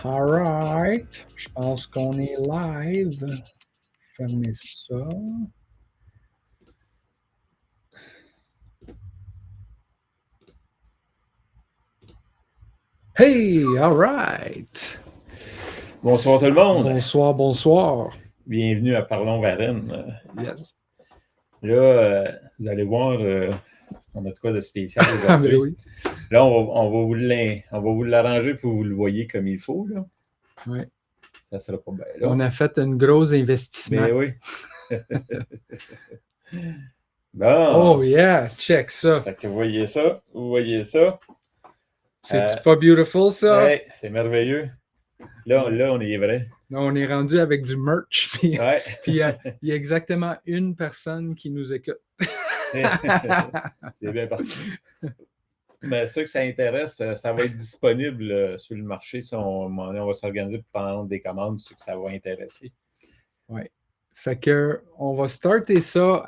All right. Je pense qu'on est live. Fermez ça. Hey, all right. Bonsoir tout le monde. Bonsoir, bonsoir. Bienvenue à Parlons Varennes. Yes. Là, vous allez voir, on a de quoi de spécial aujourd'hui. Ben oui. Là, on va vous l'arranger pour que vous le voyez comme il faut. Là. Oui. Ça sera pas bien là. On a fait un gros investissement. Mais oui. Bon. Oh yeah, check ça. Fait que vous voyez ça. C'est pas beautiful ça? Ouais, c'est merveilleux. Là, on est vrai. Là, on est rendu avec du merch. Puis Ouais. il y a exactement une personne qui nous écoute. C'est bien parti. Mais ceux que ça intéresse, ça va être disponible sur le marché. Si on va s'organiser pour prendre des commandes, ceux que ça va intéresser. Oui. Fait que on va starter ça.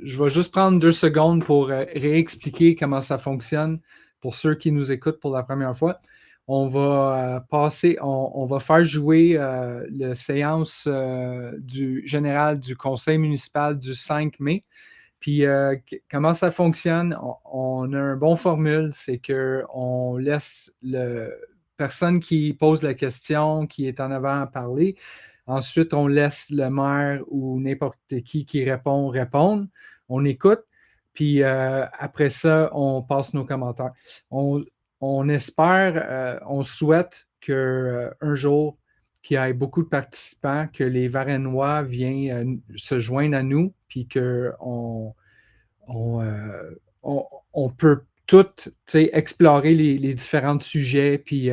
Je vais juste prendre 2 secondes pour réexpliquer comment ça fonctionne pour ceux qui nous écoutent pour la première fois. On va on va faire jouer la séance du général du conseil municipal du 5 mai. Puis comment ça fonctionne? On a un bon formule, c'est qu'on laisse la personne qui pose la question, qui est en avant parler. Ensuite, on laisse le maire ou n'importe qui répondre. On écoute. Puis après ça, on passe nos commentaires. On espère, on souhaite qu'un jour, qu'il y ait beaucoup de participants, que les Varennois viennent se joindre à nous, puis qu'on on peut tout explorer les différents sujets, puis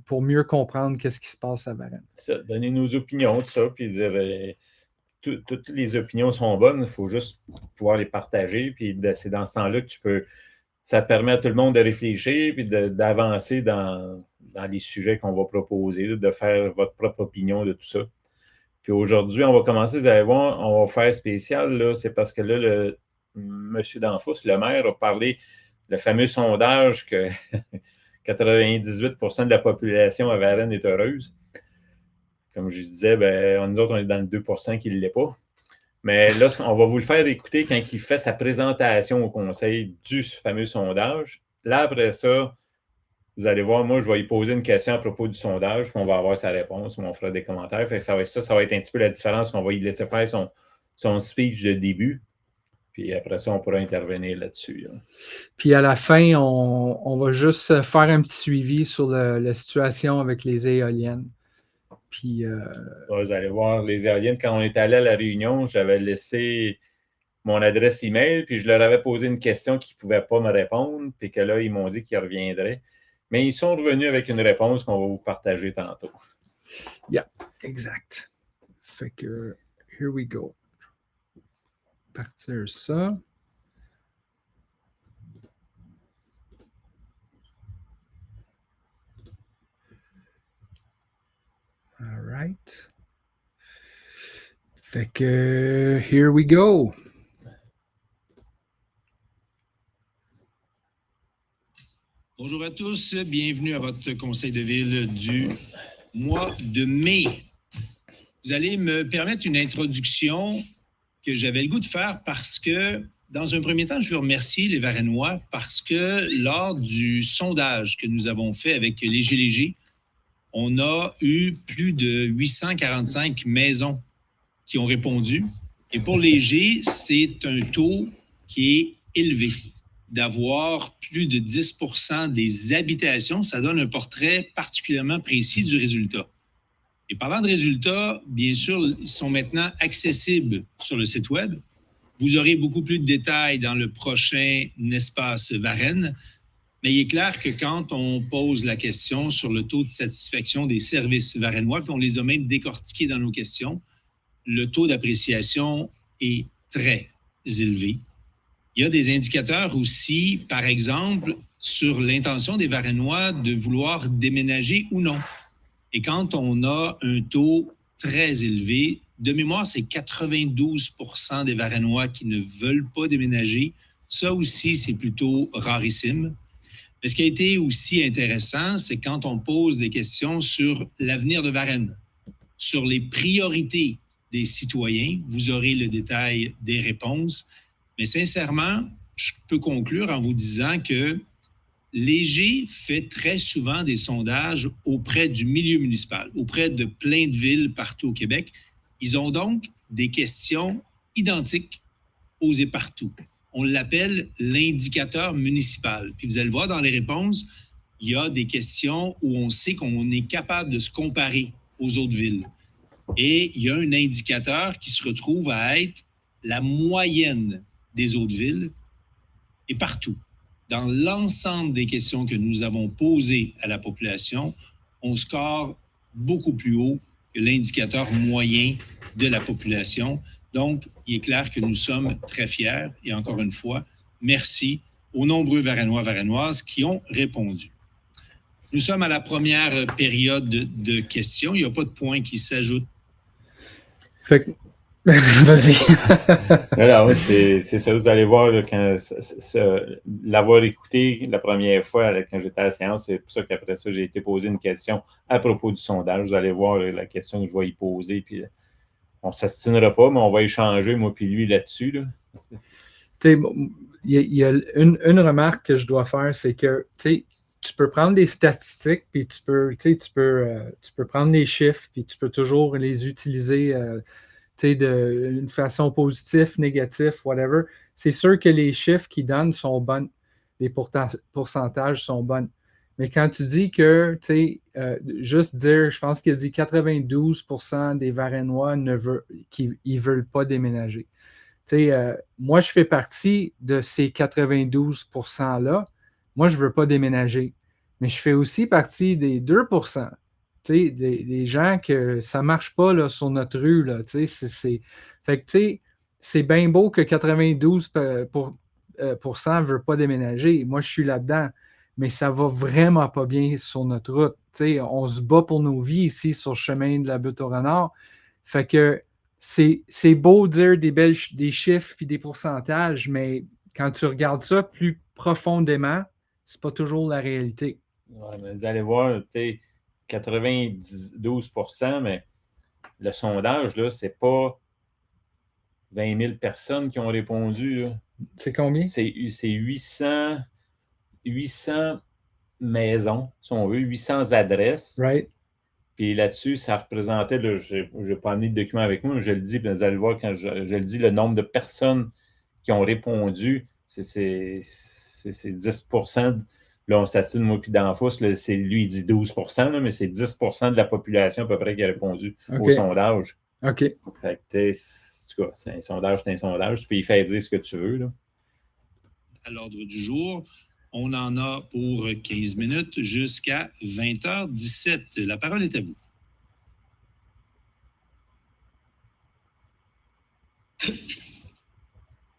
pour mieux comprendre qu'est-ce qui se passe à Varennes. Ça, donner nos opinions, tout ça, puis dire toutes les opinions sont bonnes, il faut juste pouvoir les partager, puis c'est dans ce temps-là que ça permet à tout le monde de réfléchir, puis d'avancer dans les sujets qu'on va proposer, de faire votre propre opinion de tout ça. Puis aujourd'hui, on va commencer, vous allez voir, on va faire spécial, là, c'est parce que là, M. Danfous, le maire, a parlé le fameux sondage que 98% de la population à Varennes est heureuse. Comme je disais, nous autres, on est dans le 2% qui ne l'est pas. Mais là, on va vous le faire écouter quand il fait sa présentation au conseil du fameux sondage. Là, après ça, vous allez voir, moi, je vais lui poser une question à propos du sondage, puis on va avoir sa réponse, puis on fera des commentaires. Fait que ça va être un petit peu la différence qu'on va lui laisser faire son speech de début. Puis après ça, on pourra intervenir là-dessus. Là. Puis à la fin, on va juste faire un petit suivi sur la situation avec les éoliennes. Puis, vous allez voir, les éoliennes, quand on est allé à la réunion, j'avais laissé mon adresse email, puis je leur avais posé une question qu'ils ne pouvaient pas me répondre, puis que là, ils m'ont dit qu'ils reviendraient. Mais ils sont revenus avec une réponse qu'on va vous partager tantôt. Yeah, exact. Fait que, here we go. Partir ça. All right. Fait que, here we go. Bonjour à tous, bienvenue à votre conseil de ville du mois de mai. Vous allez me permettre une introduction que j'avais le goût de faire parce que, dans un premier temps, je veux remercier les Varennois parce que lors du sondage que nous avons fait avec Léger, on a eu plus de 845 maisons qui ont répondu. Et pour Léger, c'est un taux qui est élevé. D'avoir plus de 10% des habitations, ça donne un portrait particulièrement précis du résultat. Et parlant de résultats, bien sûr, ils sont maintenant accessibles sur le site web. Vous aurez beaucoup plus de détails dans le prochain espace Varennes, mais il est clair que quand on pose la question sur le taux de satisfaction des services varennois, puis on les a même décortiqués dans nos questions, le taux d'appréciation est très élevé. Il y a des indicateurs aussi, par exemple, sur l'intention des Varennois de vouloir déménager ou non. Et quand on a un taux très élevé, de mémoire, c'est 92% des Varennois qui ne veulent pas déménager. Ça aussi, c'est plutôt rarissime. Mais ce qui a été aussi intéressant, c'est quand on pose des questions sur l'avenir de Varennes, sur les priorités des citoyens. Vous aurez le détail des réponses. Mais sincèrement, je peux conclure en vous disant que Léger fait très souvent des sondages auprès du milieu municipal, auprès de plein de villes partout au Québec. Ils ont donc des questions identiques posées partout. On l'appelle l'indicateur municipal. Puis vous allez le voir dans les réponses, il y a des questions où on sait qu'on est capable de se comparer aux autres villes. Et il y a un indicateur qui se retrouve à être la moyenne des autres villes et partout. Dans l'ensemble des questions que nous avons posées à la population, on score beaucoup plus haut que l'indicateur moyen de la population. Donc, il est clair que nous sommes très fiers. Et encore une fois, merci aux nombreux Varennois, Varennoises qui ont répondu. Nous sommes à la première période de questions. Il n'y a pas de points qui s'ajoutent. Fait que... Vas-y. Alors, oui, c'est ça. Vous allez voir, là, quand l'avoir écouté la première fois là, quand j'étais à la séance, c'est pour ça qu'après ça, j'ai été posé une question à propos du sondage. Vous allez voir là, la question que je vais y poser. Puis, on ne s'astinera pas, mais on va échanger, moi puis lui, là-dessus. Là. Tu sais, il y a une remarque que je dois faire, c'est que tu peux prendre des statistiques, puis tu peux prendre des chiffres, puis tu peux toujours les utiliser d'une façon positive, négative, whatever. C'est sûr que les chiffres qu'ils donnent sont bons, les pourcentages sont bons. Mais quand tu dis que, juste dire, je pense qu'il a dit 92% des Varennois ne veulent pas déménager. Moi, je fais partie de ces 92%-là. Moi, je ne veux pas déménager. Mais je fais aussi partie des 2%. Des gens que ça ne marche pas là, sur notre rue. Là, fait que, c'est bien beau que 92% ne veulent pas déménager. Moi, je suis là-dedans. Mais ça va vraiment pas bien sur notre route. On se bat pour nos vies ici sur le chemin de la Butte au Renard. Fait que c'est beau dire des chiffres et des pourcentages, mais quand tu regardes ça plus profondément, c'est pas toujours la réalité. Ouais, mais vous allez voir, 92%, mais le sondage, là, c'est pas 20 000 personnes qui ont répondu. Là. C'est combien? C'est 800 maisons, si on veut, 800 adresses. Right. Puis là-dessus, ça représentait, je n'ai pas amené de document avec moi, mais je le dis, puis vous allez le voir quand je le dis, le nombre de personnes qui ont répondu, c'est 10%. Là, on s'attire moi puis d'Enfous, lui, il dit 12%, là, mais c'est 10% de la population à peu près qui a répondu au sondage. OK. Fait que, en tout cas, c'est un sondage. Tu peux y faire dire ce que tu veux. Là. À l'ordre du jour, on en a pour 15 minutes jusqu'à 20h17. La parole est à vous.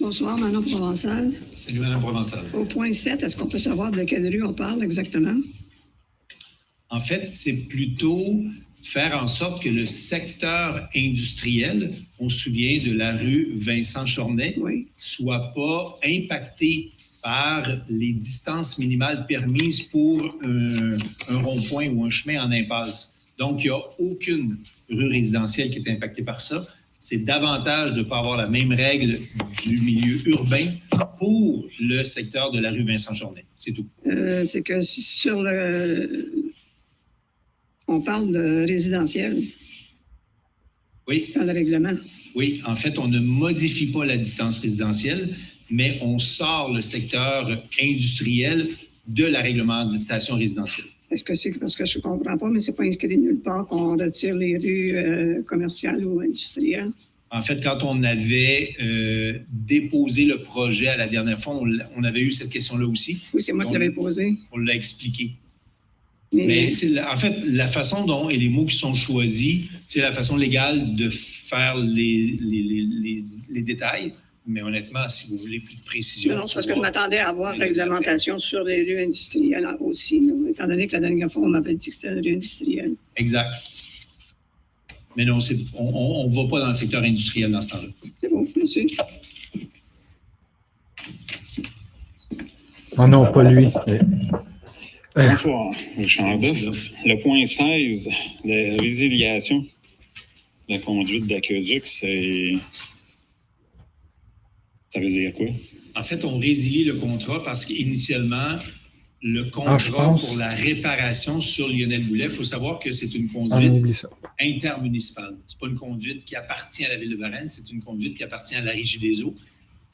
Bonsoir, Manon Provençal. Salut, Mme Provençal. Au point 7, est-ce qu'on peut savoir de quelle rue on parle exactement? En fait, c'est plutôt faire en sorte que le secteur industriel, on se souvient de la rue Vincent-Chornet, oui, soit pas impacté par les distances minimales permises pour un rond-point ou un chemin en impasse. Donc, il n'y a aucune rue résidentielle qui est impactée par ça. C'est davantage de ne pas avoir la même règle du milieu urbain pour le secteur de la rue Vincent-Chornet. C'est tout. C'est que sur on parle de résidentiel. Oui. Dans le règlement. Oui, en fait, on ne modifie pas la distance résidentielle, mais on sort le secteur industriel de la réglementation résidentielle. Est-ce que c'est parce que je ne comprends pas, mais ce n'est pas inscrit nulle part qu'on retire les rues commerciales ou industrielles? En fait, quand on avait déposé le projet à la dernière fois, on avait eu cette question-là aussi. Oui, c'est moi qui l'avais posée. On l'a expliqué. Mais en fait, la façon dont, et les mots qui sont choisis, c'est la façon légale de faire les détails. Mais honnêtement, si vous voulez plus de précision... Non, c'est parce que je m'attendais à avoir réglementation sur les rues industrielles aussi, étant donné que la dernière fois, on m'avait dit que c'était une rue industrielle. Exact. Mais non, on ne va pas dans le secteur industriel dans ce temps-là. C'est bon, merci. Oh non, pas lui. Bonsoir, Richard Boeuf. Le point 16, la résiliation de la conduite d'aqueduc, ça veut dire quoi? En fait, on résilie le contrat parce qu'initialement, le contrat pour la réparation sur Lionel Boulet, il faut savoir que c'est une conduite intermunicipale. Ce n'est pas une conduite qui appartient à la Ville de Varennes, c'est une conduite qui appartient à la Régie des eaux,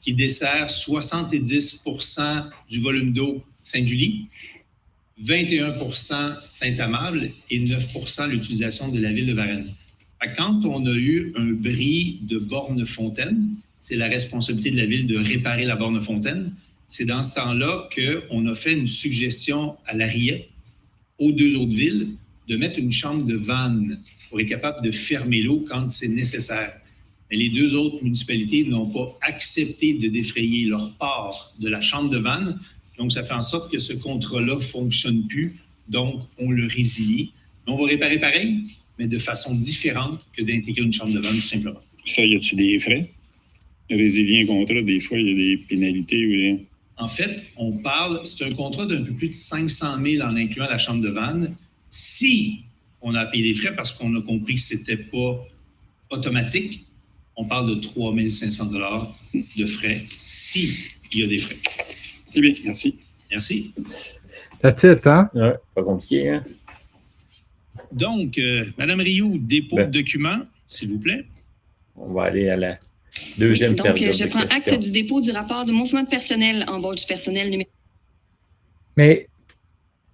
qui dessert 70 % du volume d'eau Sainte-Julie, 21 % Saint-Amable et 9 % l'utilisation de la Ville de Varennes. Quand on a eu un bris de borne-fontaine, c'est la responsabilité de la Ville de réparer la borne-fontaine. C'est dans ce temps-là qu'on a fait une suggestion à la Riette, aux deux autres villes, de mettre une chambre de vanne pour être capable de fermer l'eau quand c'est nécessaire. Mais les deux autres municipalités n'ont pas accepté de défrayer leur part de la chambre de vanne. Donc, ça fait en sorte que ce contrat-là ne fonctionne plus. Donc, on le résilie. On va réparer pareil, mais de façon différente que d'intégrer une chambre de vanne, tout simplement. Ça, y a-tu des frais? Résilier un contrat, des fois, il y a des pénalités ou des... En fait, c'est un contrat d'un peu plus de 500 000 en incluant la chambre de vanne. Si on a payé des frais parce qu'on a compris que ce n'était pas automatique, on parle de 3 500 $ de frais s'il y a des frais. C'est bien, merci. Merci. That's it, hein? Ouais, pas compliqué, hein? Donc, Mme Rioux, dépôt de documents, s'il vous plaît. On va aller à la deuxième période. Donc, je prends acte du dépôt du rapport de mouvement de personnel en bas du personnel numéro. Mais,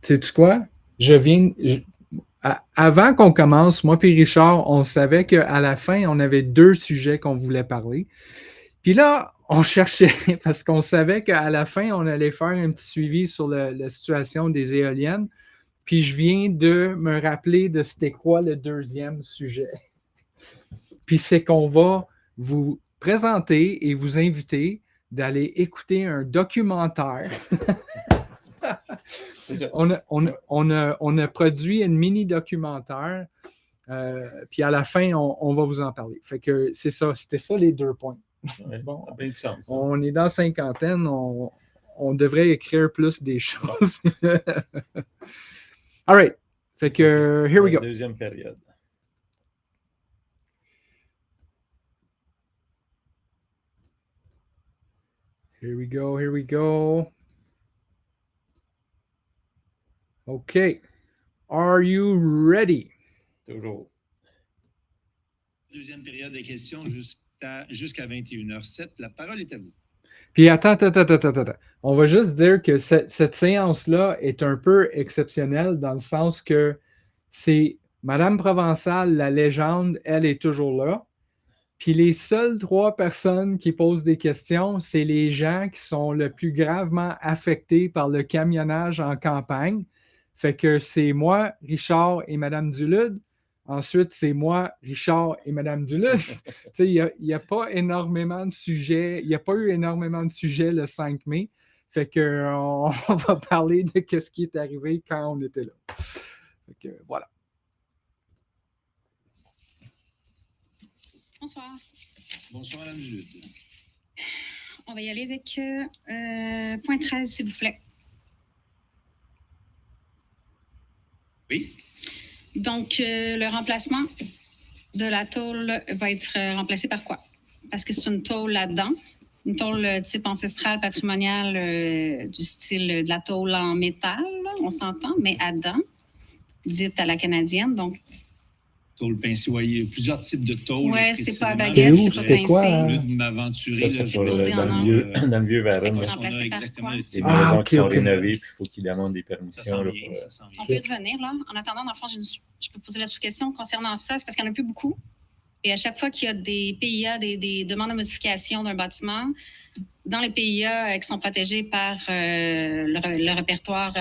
sais-tu quoi? Avant qu'on commence, moi et Richard, on savait qu'à la fin, on avait 2 sujets qu'on voulait parler. Puis là, on cherchait, parce qu'on savait qu'à la fin, on allait faire un petit suivi sur la situation des éoliennes. Puis je viens de me rappeler de c'était quoi le deuxième sujet. Puis c'est qu'on va vous présenter et vous inviter d'aller écouter un documentaire. on a produit un mini-documentaire. Puis à la fin, on va vous en parler. Fait que c'est ça, c'était ça les 2 points. Ouais, bon, ça a bien du sens, ça. on est dans la cinquantaine, on devrait écrire plus des choses. All right. Fait que, here we go. Deuxième période. Here we go, here we go. OK. Are you ready? Toujours. Deuxième période des questions jusqu'à 21h07. La parole est à vous. Puis attends. On va juste dire que cette séance-là est un peu exceptionnelle dans le sens que c'est Madame Provençal, la légende, elle est toujours là. Puis les seules 3 personnes qui posent des questions, c'est les gens qui sont le plus gravement affectés par le camionnage en campagne. Fait que c'est moi, Richard et Madame Dulude. Ensuite, c'est moi, Richard et Mme Dulude. Il n'y a pas énormément de sujets. Il n'y a pas eu énormément de sujets le 5 mai. Fait qu'on va parler de ce qui est arrivé quand on était là. Fait que, voilà. Bonsoir. Bonsoir, Mme Dulude. On va y aller avec point 13, s'il vous plaît. Oui. Donc, le remplacement de la tôle va être remplacé par quoi? Parce que c'est une tôle là-dedans, une tôle type ancestrale, patrimoniale, du style de la tôle en métal, là, on s'entend, mais à dents, dite à la canadienne. Donc, tôle pincée, oui, il y a plusieurs types de tôles. Oui, c'est pas à baguette, c'est pas pincé. Quoi, Au lieu de m'aventurer, Ça, là, c'est je dans le vieux Varennes. Fait que on a remplacé par exactement quoi? le type. Des maisons qui sont ok. rénovées, puis il faut qu'ils demandent des Ça permissions. s'en là, vient, pour, ça s'en vient. On peut y revenir, là. En attendant, dans le fond, je peux poser la sous-question concernant ça. C'est parce qu'il n'y en a plus beaucoup. Et à chaque fois qu'il y a des PIA, des demandes de modification d'un bâtiment, dans les PIA qui sont protégés par le répertoire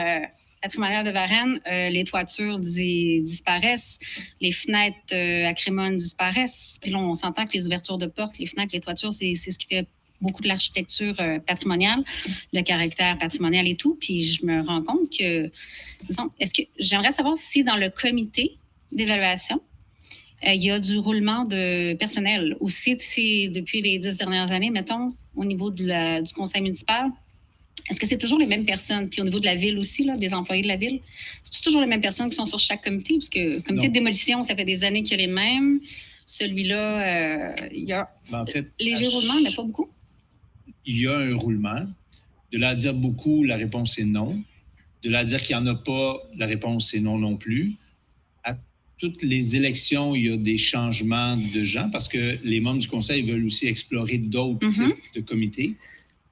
patrimonial de Varennes, les toitures disparaissent, les fenêtres à crémone disparaissent. Puis là, on s'entend que les ouvertures de portes, les fenêtres, les toitures, c'est ce qui fait beaucoup de l'architecture patrimoniale, le caractère patrimonial et tout. Puis je me rends compte que, disons, j'aimerais savoir si dans le comité d'évaluation, il y a du roulement de personnel. Aussi, depuis les 10 dernières années, mettons, au niveau du conseil municipal, est-ce que c'est toujours les mêmes personnes? Puis au niveau de la ville aussi, là, des employés de la ville, c'est toujours les mêmes personnes qui sont sur chaque comité? Parce que le comité de démolition, ça fait des années qu'il y a les mêmes. Celui-là, il y a En fait, léger roulement, mais pas beaucoup. Il y a un roulement. De là à dire beaucoup, la réponse est non. De là à dire qu'il n'y en a pas, la réponse est non plus. À toutes les élections, il y a des changements de gens parce que les membres du conseil veulent aussi explorer d'autres types de comités.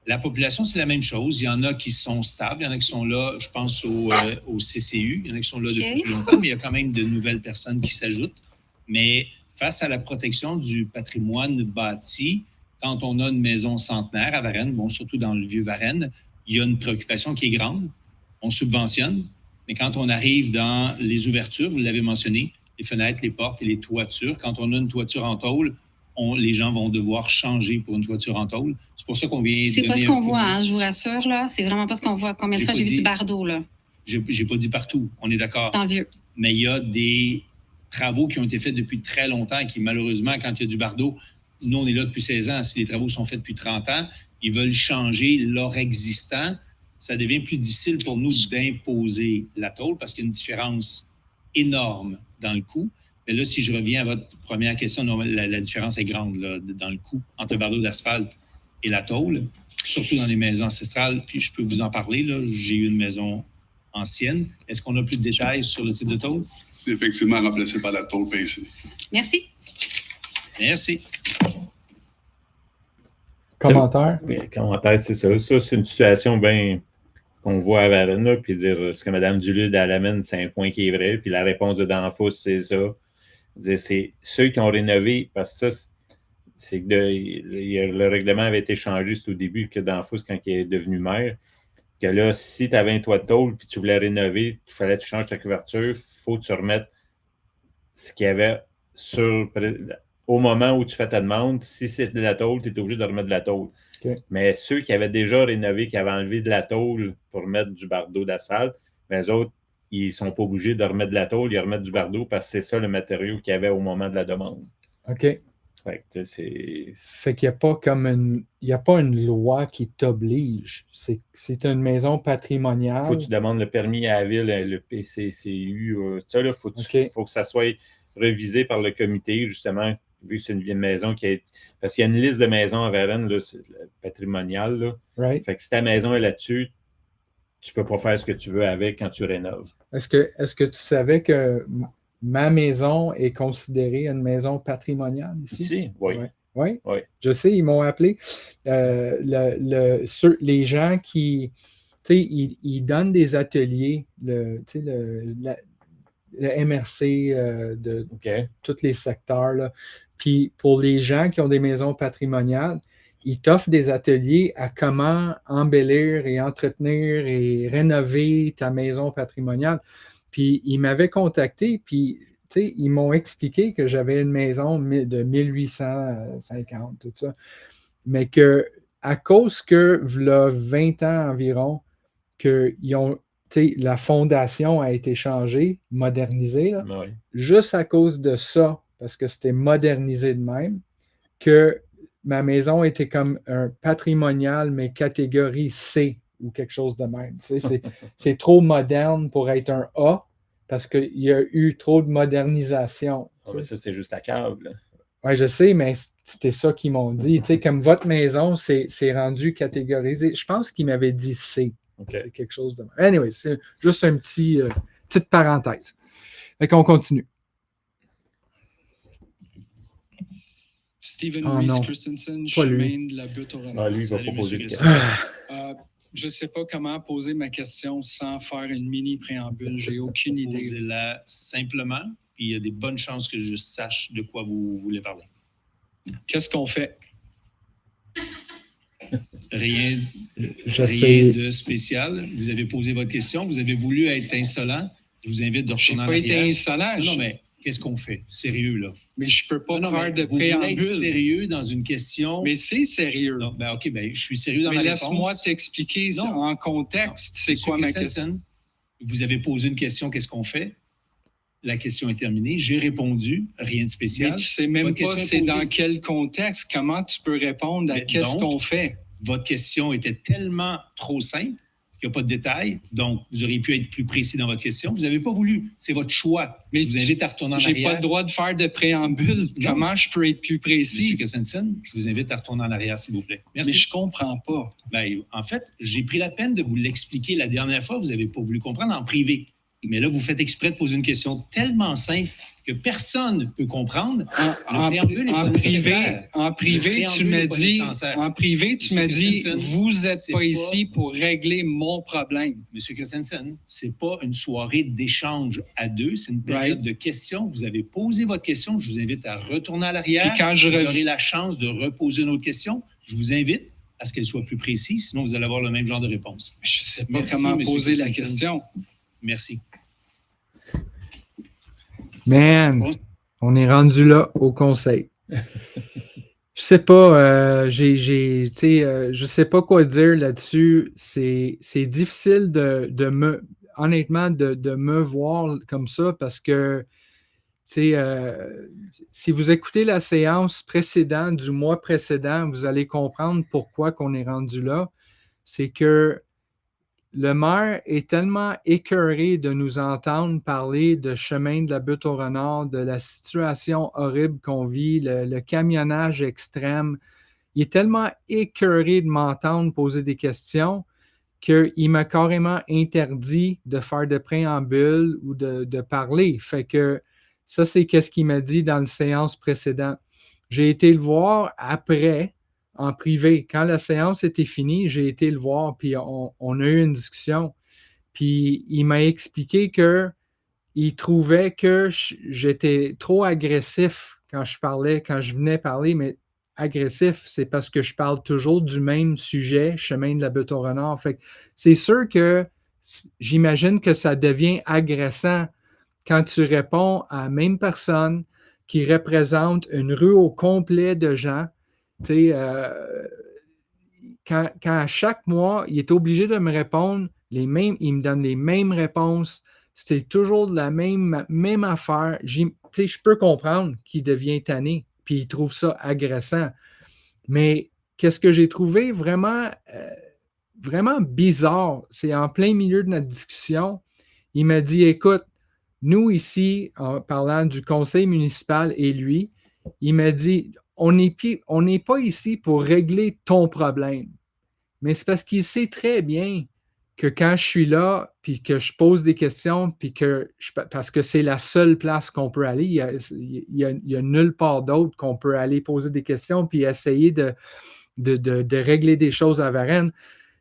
La population, c'est la même chose. Il y en a qui sont stables, il y en a qui sont là, je pense au CCU, il y en a qui sont là depuis plus longtemps, mais il y a quand même de nouvelles personnes qui s'ajoutent. Mais face à la protection du patrimoine bâti, quand on a une maison centenaire à Varennes, bon, surtout dans le vieux Varennes, il y a une préoccupation qui est grande. On subventionne, mais quand on arrive dans les ouvertures, vous l'avez mentionné, les fenêtres, les portes et les toitures, quand on a une toiture en tôle, les gens vont devoir changer pour une toiture en tôle. C'est pour ça qu'on vient. C'est pas ce qu'on voit, hein, je vous rassure, là. C'est vraiment pas ce qu'on voit. Combien de fois j'ai vu du bardeau, là? J'ai pas dit partout, on est d'accord. Dans le vieux. Mais il y a des travaux qui ont été faits depuis très longtemps et qui, malheureusement, quand il y a du bardeau, nous, on est là depuis 16 ans. Si les travaux sont faits depuis 30 ans, ils veulent changer leur existant. Ça devient plus difficile pour nous d'imposer la tôle parce qu'il y a une différence énorme dans le coût. Mais là, si je reviens à votre première question, non, la différence est grande là, dans le coût entre le bardeau d'asphalte et la tôle, surtout dans les maisons ancestrales. Puis je peux vous en parler, là, j'ai eu une maison ancienne. Est-ce qu'on a plus de détails sur le type de tôle? C'est effectivement remplacé par la tôle pincée. Merci. Merci. Commentaire? Commentaire, c'est ça. Ça, c'est une situation bien qu'on voit à Varennes, là, puis dire ce que Mme Dulude amène, c'est un point qui est vrai, puis la réponse de Danfous, c'est ça. C'est ceux qui ont rénové, parce que ça, c'est que le règlement avait été changé, c'est au début que Danfous, quand il est devenu maire, que là, si tu avais un toit de tôle puis tu voulais rénover, il fallait que tu changes ta couverture, il faut que tu remettes ce qu'il y avait au moment où tu fais ta demande. Si c'était de la tôle, tu es obligé de remettre de la tôle. Okay. Mais ceux qui avaient déjà rénové, qui avaient enlevé de la tôle pour mettre du bardeau d'asphalte, ben, eux autres, ils ne sont pas obligés de remettre de la tôle, ils remettent du bardeau parce que c'est ça le matériau qu'il y avait au moment de la demande. OK. Fait qu'il n'y a pas il n'y a pas une loi qui t'oblige. C'est une maison patrimoniale. Il faut que tu demandes le permis à la ville, le PCCU. Ça, il faut que ça soit révisé par le comité, justement, vu que c'est une vieille maison qui est. Parce qu'il y a une liste de maisons à Varennes, là, patrimoniale. Là. Right. Fait que si ta maison est là-dessus, tu ne peux pas faire ce que tu veux avec quand tu rénoves. Est-ce que tu savais que ma maison est considérée une maison patrimoniale ici? Ici, oui. Oui. Oui. Je sais, ils m'ont appelé. Les gens qui, tu sais, ils donnent des ateliers, le MRC de tous les secteurs. Là. Puis pour les gens qui ont des maisons patrimoniales, ils t'offrent des ateliers à comment embellir et entretenir et rénover ta maison patrimoniale. Puis ils m'avaient contacté, puis ils m'ont expliqué que j'avais une maison de 1850, tout ça. Mais qu'à cause que, v'là 20 ans environ, la fondation a été changée, modernisée, là, juste à cause de ça, parce que c'était modernisé de même, que ma maison était comme un patrimonial, mais catégorie C ou quelque chose de même. C'est trop moderne pour être un A, parce qu'il y a eu trop de modernisation. Ça, c'est juste la cave. Oui, je sais, mais c'était ça qu'ils m'ont dit. Comme votre maison, c'est rendu catégorisé. Je pense qu'ils m'avaient dit C. C'est quelque chose de même. Anyway, c'est juste une petite parenthèse. Fait qu'on continue. Stephen Reese Christensen, chemin de la butte au renard. Lui, il va pas poser de question. Je ne sais pas comment poser ma question sans faire une mini préambule. J'ai aucune idée. Posez-la simplement, puis il y a des bonnes chances que je sache de quoi vous voulez parler. Qu'est-ce qu'on fait? Rien de spécial. Vous avez posé votre question. Vous avez voulu être insolent. Je vous invite de retourner en arrière. Je n'ai pas été insolent. Non, mais qu'est-ce qu'on fait? Sérieux, là. Mais je ne peux pas faire de préambule. Vous voulez être sérieux dans une question. Mais c'est sérieux. Non, OK, je suis sérieux dans ma réponse. Mais laisse-moi t'expliquer en contexte. C'est quoi ma question? Vous avez posé une question, qu'est-ce qu'on fait? La question est terminée. J'ai répondu, rien de spécial. Mais tu ne sais même pas c'est dans quel contexte. Comment tu peux répondre à qu'est-ce qu'on fait? votre question était tellement trop simple qu'il n'y a pas de détails. Donc, vous auriez pu être plus précis dans votre question. Vous n'avez pas voulu. C'est votre choix. Mais je vous invite à retourner en J'ai arrière. pas le droit de faire de préambule. Non. Comment je peux être plus précis? Monsieur Christensen, je vous invite à retourner en arrière, s'il vous plaît. Merci. Mais je comprends pas. Ben, en fait, j'ai pris la peine de vous l'expliquer la dernière fois. Vous n'avez pas voulu comprendre en privé. Mais là, vous faites exprès de poser une question tellement simple que personne ne peut comprendre. En privé, tu m'as dit, vous n'êtes pas ici pour régler mon problème. Monsieur Christensen, c'est pas une soirée d'échange à deux, c'est une période de questions. Vous avez posé votre question, je vous invite à retourner à l'arrière. Puis quand vous aurez la chance de reposer une autre question. Je vous invite à ce qu'elle soit plus précise, sinon vous allez avoir le même genre de réponse. Je ne sais pas comment poser la question. Merci. Man, on est rendu là au conseil. Je sais pas, je sais pas quoi dire là-dessus. C'est difficile honnêtement, de me voir comme ça parce que, si vous écoutez la séance précédente du mois précédent, vous allez comprendre pourquoi qu'on est rendu là. C'est que le maire est tellement écœuré de nous entendre parler de chemin de la butte au renard, de la situation horrible qu'on vit, le camionnage extrême. Il est tellement écœuré de m'entendre poser des questions qu'il m'a carrément interdit de faire de préambule ou de parler. Fait que ça, c'est ce qu'il m'a dit dans la séance précédente. J'ai été le voir après, en privé. Quand la séance était finie, j'ai été le voir, puis on a eu une discussion. Puis il m'a expliqué qu'il trouvait que j'étais trop agressif quand je venais parler, mais agressif, c'est parce que je parle toujours du même sujet, chemin de la butte au renard. Fait que c'est sûr que j'imagine que ça devient agressant quand tu réponds à la même personne qui représente une rue au complet de gens. Tu sais, quand à chaque mois, il est obligé de me répondre il me donne les mêmes réponses, c'est toujours de la même affaire. Je peux comprendre qu'il devient tanné, puis il trouve ça agressant. Mais qu'est-ce que j'ai trouvé vraiment, vraiment bizarre, c'est en plein milieu de notre discussion, il m'a dit, écoute, nous ici, en parlant du conseil municipal et lui, il m'a dit, on n'est pas ici pour régler ton problème. Mais c'est parce qu'il sait très bien que quand je suis là, puis que je pose des questions, puis parce que c'est la seule place qu'on peut aller, il y a nulle part d'autre qu'on peut aller poser des questions, puis essayer de régler des choses à Varennes,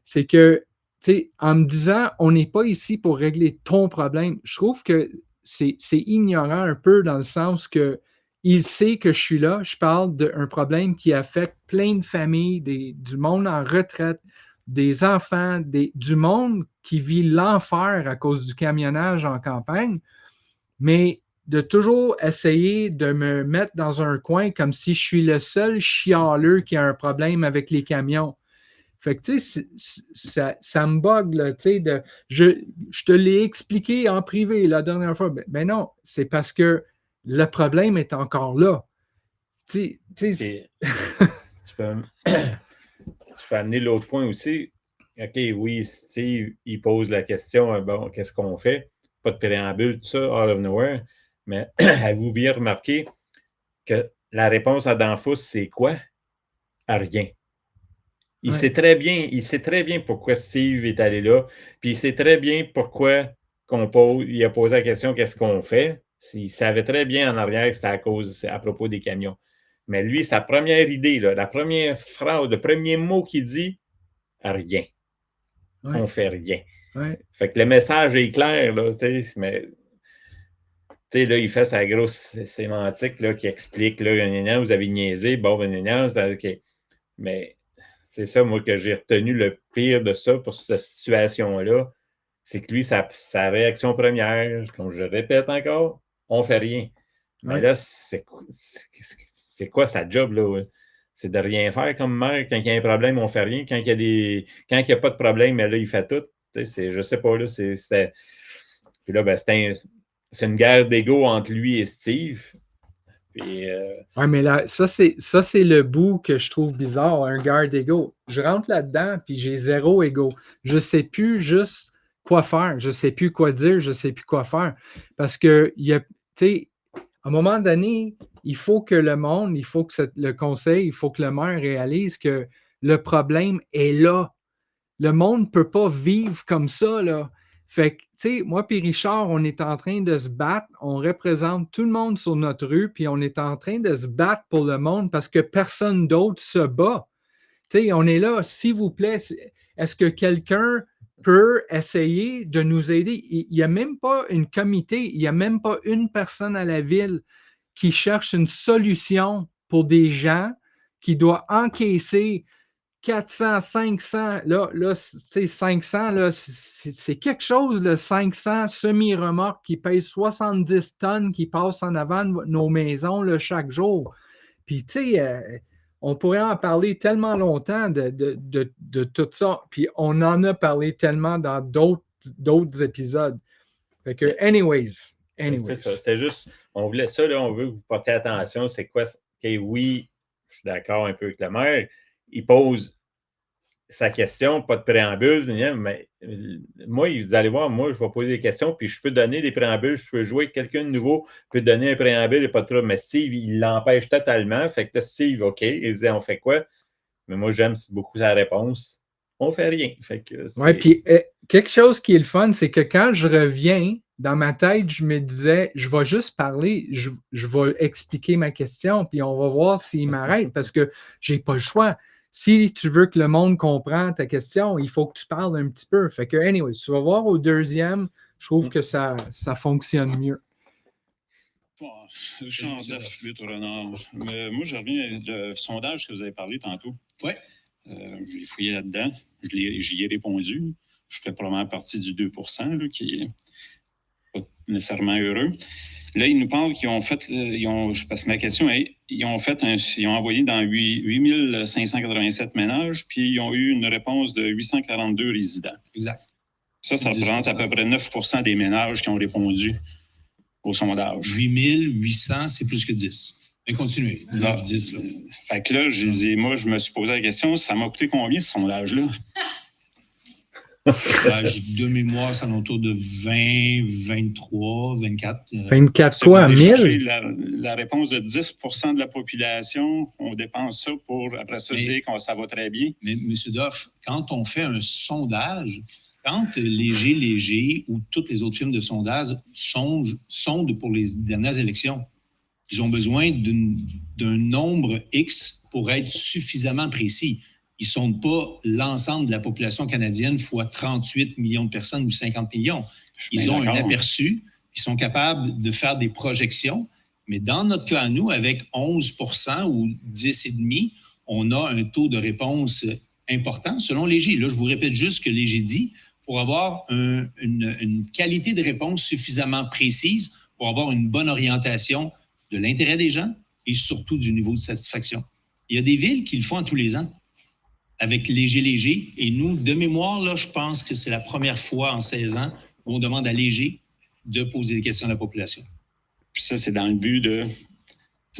c'est que, tu sais, en me disant, on n'est pas ici pour régler ton problème, je trouve que c'est ignorant un peu dans le sens que il sait que je suis là, je parle d'un problème qui affecte plein de familles, du monde en retraite, des enfants, du monde qui vit l'enfer à cause du camionnage en campagne, mais de toujours essayer de me mettre dans un coin comme si je suis le seul chialeux qui a un problème avec les camions. Fait que, tu sais, ça me bug, là, tu sais, je te l'ai expliqué en privé la dernière fois. Ben non, c'est parce que le problème est encore là. Tu sais, je peux amener l'autre point aussi. OK, oui, Steve, il pose la question, bon, qu'est-ce qu'on fait? Pas de préambule, tout ça, out of nowhere. Mais avez-vous bien remarqué que la réponse à Danfous, c'est quoi? À rien. Il sait très bien pourquoi Steve est allé là, puis il sait très bien pourquoi il a posé la question qu'est-ce qu'on fait. Il savait très bien en arrière que c'était à propos des camions. Mais lui, sa première idée, là, la première phrase, le premier mot qu'il dit, rien. Ouais. On fait rien. Ouais. Fait que le message est clair, là, mais là, il fait sa grosse sémantique là, qui explique là, vous avez niaisé, bon, OK. Mais c'est ça, moi, que j'ai retenu le pire de ça pour cette situation-là, c'est que lui, sa réaction première, comme je répète encore, on fait rien. Mais là, c'est quoi sa job, là? C'est de rien faire comme maire. Quand il y a un problème, on fait rien. Quand il n'y a pas de problème, mais là, il fait tout. Je sais pas, là, puis là, c'est une guerre d'ego entre lui et Steve. Puis, Ouais, mais là, ça, c'est le bout que je trouve bizarre, un guard ego. Je rentre là-dedans, puis j'ai 0 ego. Je sais plus juste quoi faire. Je sais plus quoi dire. Je sais plus quoi faire. Parce que, tu sais, à un moment donné, il faut que le monde, il faut que le conseil, il faut que le maire réalise que le problème est là. Le monde ne peut pas vivre comme ça, là. Fait que, tu sais, moi et Richard, on est en train de se battre, on représente tout le monde sur notre rue, puis on est en train de se battre pour le monde parce que personne d'autre se bat. Tu sais, on est là, s'il vous plaît, est-ce que quelqu'un peut essayer de nous aider? Il n'y a même pas une comité, il n'y a même pas une personne à la ville qui cherche une solution pour des gens qui doivent encaisser 400, 500, là c'est 500, là, c'est quelque chose, le 500 semi-remorques qui pèsent 70 tonnes, qui passent en avant de nos maisons là, chaque jour. Puis, tu sais, on pourrait en parler tellement longtemps de tout ça. Puis, on en a parlé tellement dans d'autres épisodes. Fait que, anyways. C'est ça. C'est juste, on voulait ça, là, on veut que vous portiez attention. C'est quoi? Oui, je suis d'accord un peu avec le maire. Il pose sa question, pas de préambule, mais moi, vous allez voir, moi, je vais poser des questions, puis je peux donner des préambules, je peux jouer avec quelqu'un de nouveau, peut donner un préambule, il n'y a pas de trouble. Mais Steve, il l'empêche totalement. Fait que Steve, OK, il dit, on fait quoi? Mais moi, j'aime beaucoup sa réponse. On fait rien. Fait que ouais, puis quelque chose qui est le fun, c'est que quand je reviens, dans ma tête, je me disais, je vais juste parler, je vais expliquer ma question, puis on va voir s'il m'arrête, parce que j'ai pas le choix. Si tu veux que le monde comprenne ta question, il faut que tu parles un petit peu. Fait que, anyway, tu vas voir au deuxième, je trouve que ça fonctionne mieux. Richard Duff, Butte Renard. Moi, je reviens du sondage que vous avez parlé tantôt. Oui. J'ai fouillé là-dedans. J'y ai répondu. Je fais probablement partie du 2 là, qui est pas nécessairement heureux. Là, ils nous parlent qu'ils ont fait, je passe ma question, ils ont envoyé dans 8587 ménages, puis ils ont eu une réponse de 842 résidents. Exact. Ça représente à peu près 9 des ménages qui ont répondu au sondage. 8800, c'est plus que 10. Mais continuez. 9, 10. Là. Fait que là, je me suis posé la question, ça m'a coûté combien ce sondage-là? De mémoire, c'est autour de 20, 23, 24. 24 quoi, 1000? La réponse de 10 de la population, on dépense ça pour, après ça, dire que ça va très bien. Mais M. Duff, quand on fait un sondage, quand Léger ou toutes les autres firmes de sondage sondent pour les dernières élections, ils ont besoin d'un nombre X pour être suffisamment précis. Ils ne sondent pas l'ensemble de la population canadienne fois 38 millions de personnes ou 50 millions. Ils ont un aperçu, ils sont capables de faire des projections, mais dans notre cas à nous, avec 11 ou 10,5 on a un taux de réponse important selon Léger. Là, je vous répète juste ce que Léger dit, pour avoir une qualité de réponse suffisamment précise, pour avoir une bonne orientation de l'intérêt des gens et surtout du niveau de satisfaction. Il y a des villes qui le font tous les ans avec Léger. Et nous, de mémoire, là, je pense que c'est la première fois en 16 ans où on demande à Léger de poser des questions à la population. Puis ça, c'est dans le but de...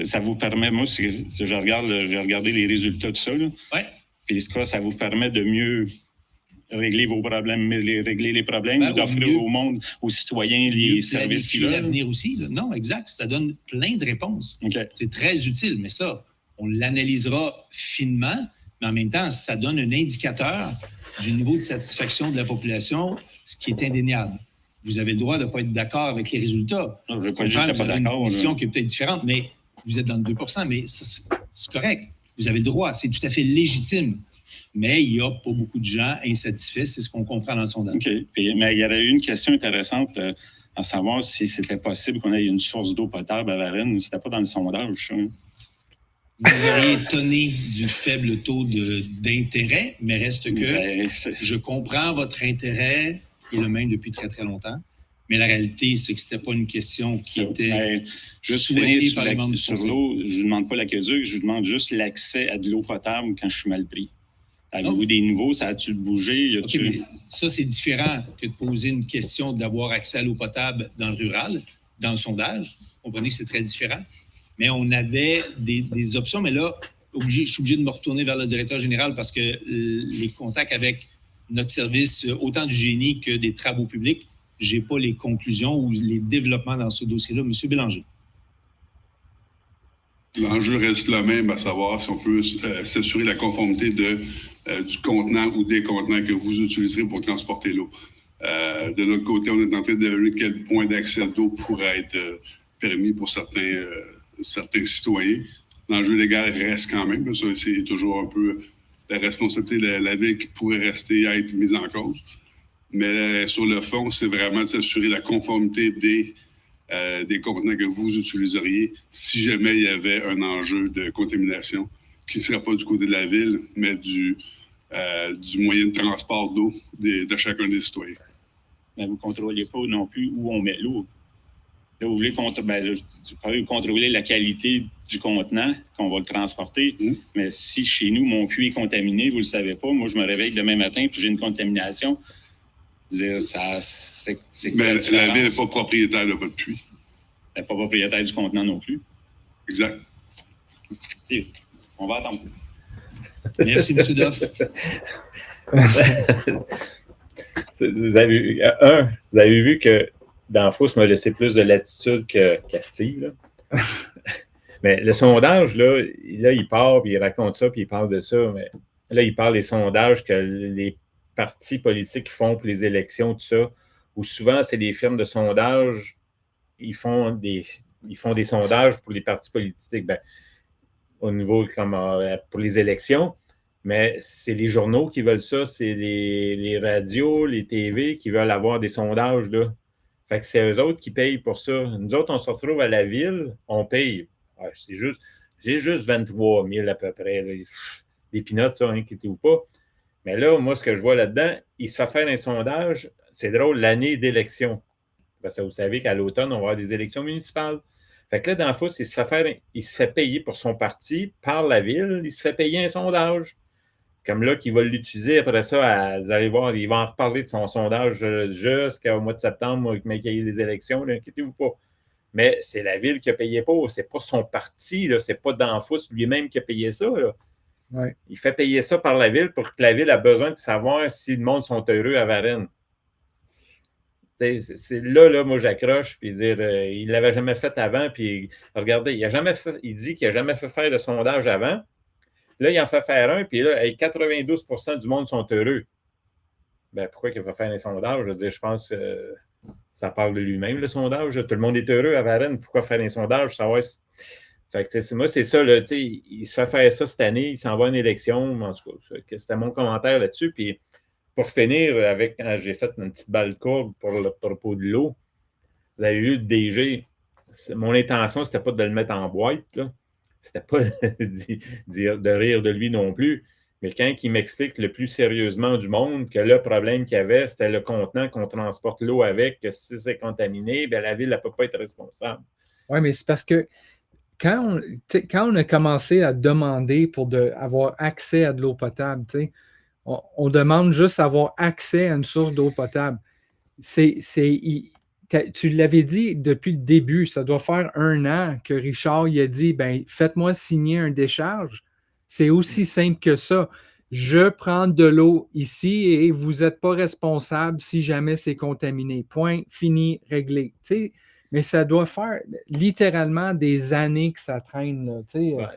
Ça vous permet... Moi, j'ai regardé les résultats de ça. Oui. Puis ça vous permet de mieux régler vos problèmes, régler les problèmes, d'offrir au monde, aux citoyens, les services qu'ils veulent. L'avenir aussi. Là. Non, exact. Ça donne plein de réponses. Okay. C'est très utile, mais ça, on l'analysera finement, mais en même temps, ça donne un indicateur du niveau de satisfaction de la population, ce qui est indéniable. Vous avez le droit de ne pas être d'accord avec les résultats. Non, je ne veux pas dire que vous avez une position qui est peut-être différente, mais vous êtes dans le 2 mais c'est correct. Vous avez le droit, c'est tout à fait légitime. Mais il n'y a pas beaucoup de gens insatisfaits, c'est ce qu'on comprend dans le sondage. OK. Mais il y aurait eu une question intéressante à savoir si c'était possible qu'on ait une source d'eau potable à Varennes. C'était pas dans le sondage, ça. Vous seriez étonné du faible taux d'intérêt, mais reste que je comprends votre intérêt, qui est le même depuis très, très longtemps. Mais la réalité, c'est que ce n'était pas une question qui était souhaitée par les membres du conseil. L'eau, je ne demande pas l'aqueduc, je demande juste l'accès à de l'eau potable quand je suis mal pris. Avez-vous des nouveaux? Ça a-tu bougé? Okay, ça, c'est différent que de poser une question d'avoir accès à l'eau potable dans le rural, dans le sondage. Vous comprenez que c'est très différent. mais on avait des options. Mais là, je suis obligé de me retourner vers le directeur général parce que les contacts avec notre service, autant du génie que des travaux publics, je n'ai pas les conclusions ou les développements dans ce dossier-là. Monsieur Bélanger. L'enjeu reste le même, à savoir si on peut s'assurer la conformité du contenant ou des contenants que vous utiliserez pour transporter l'eau. De notre côté, on est en train d'évaluer quel point d'accès d'eau pourrait être permis pour certains citoyens. L'enjeu légal reste quand même. Ça, c'est toujours un peu la responsabilité de la ville qui pourrait rester à être mise en cause. Mais sur le fond, c'est vraiment de s'assurer la conformité des contenants que vous utiliseriez si jamais il y avait un enjeu de contamination qui ne serait pas du côté de la ville, mais du moyen de transport d'eau de chacun des citoyens. Mais vous ne contrôlez pas non plus où on met l'eau. Là, vous voulez contrôler la qualité du contenant qu'on va le transporter, mais si chez nous, mon puits est contaminé, vous ne le savez pas, moi, je me réveille demain matin puis j'ai une contamination. Mais la ville n'est pas propriétaire de votre puits. Elle n'est pas propriétaire du contenant non plus. Exact. Et on va attendre. Merci, M. Doff. Vous avez vu que Danfos m'a laissé plus de latitude que Castille. Là. Mais le sondage, là, il part, puis il raconte ça, puis il parle de ça. Mais là, il parle des sondages que les partis politiques font pour les élections, tout ça, où souvent, c'est des firmes de sondage, ils font des sondages pour les partis politiques, au niveau comme pour les élections, mais c'est les journaux qui veulent ça, c'est les radios, les TV qui veulent avoir des sondages, là. Fait que c'est eux autres qui payent pour ça. Nous autres, on se retrouve à la ville, on paye. J'ai juste 23 000 à peu près. Là. Des peanuts, ça, inquiétez-vous pas. Mais là, moi, ce que je vois là-dedans, il se fait faire un sondage, c'est drôle, l'année d'élection. Parce que vous savez qu'à l'automne, on va avoir des élections municipales. Fait que là, dans le fond, il se fait payer pour son parti par la ville, il se fait payer un sondage. Comme là, qu'il va l'utiliser après ça, vous allez voir, il va en reparler de son sondage jusqu'au mois de septembre, mais qu'il y ait les élections, inquiétez-vous pas. Mais c'est la ville qui a payé pour, c'est pas son parti, là, c'est pas Danfos lui-même qui a payé ça. Là. Ouais. Il fait payer ça par la ville pour que la ville a besoin de savoir si le monde sont heureux à Varennes. C'est là, moi, j'accroche, puis dire, il ne l'avait jamais fait avant, puis regardez, il dit qu'il n'a jamais fait faire de sondage avant. Là, il en fait faire un, puis là, 92% du monde sont heureux. Pourquoi il va faire un sondage? Je veux dire, je pense que ça parle de lui-même, le sondage. Tout le monde est heureux à Varennes. Pourquoi faire un sondage? Savoir si... moi, c'est ça, là, il se fait faire ça cette année, il s'en va à une élection. En tout cas, c'était mon commentaire là-dessus. Puis pour finir, j'ai fait une petite balle courbe pour le propos de l'eau. Vous avez vu le DG. Mon intention, c'était pas de le mettre en boîte, là. C'était pas de rire de lui non plus. Mais quand il m'explique le plus sérieusement du monde que le problème qu'il y avait, c'était le contenant qu'on transporte l'eau avec, que si c'est contaminé, la ville ne peut pas être responsable. Oui, mais c'est parce que quand on a commencé à demander pour avoir accès à de l'eau potable, on demande juste avoir accès à une source d'eau potable. Tu l'avais dit depuis le début, ça doit faire 1 an que Richard il a dit faites-moi signer un décharge. C'est aussi simple que ça. Je prends de l'eau ici et vous n'êtes pas responsable si jamais c'est contaminé. Point, fini, réglé. Mais ça doit faire littéralement des années que ça traîne. Là,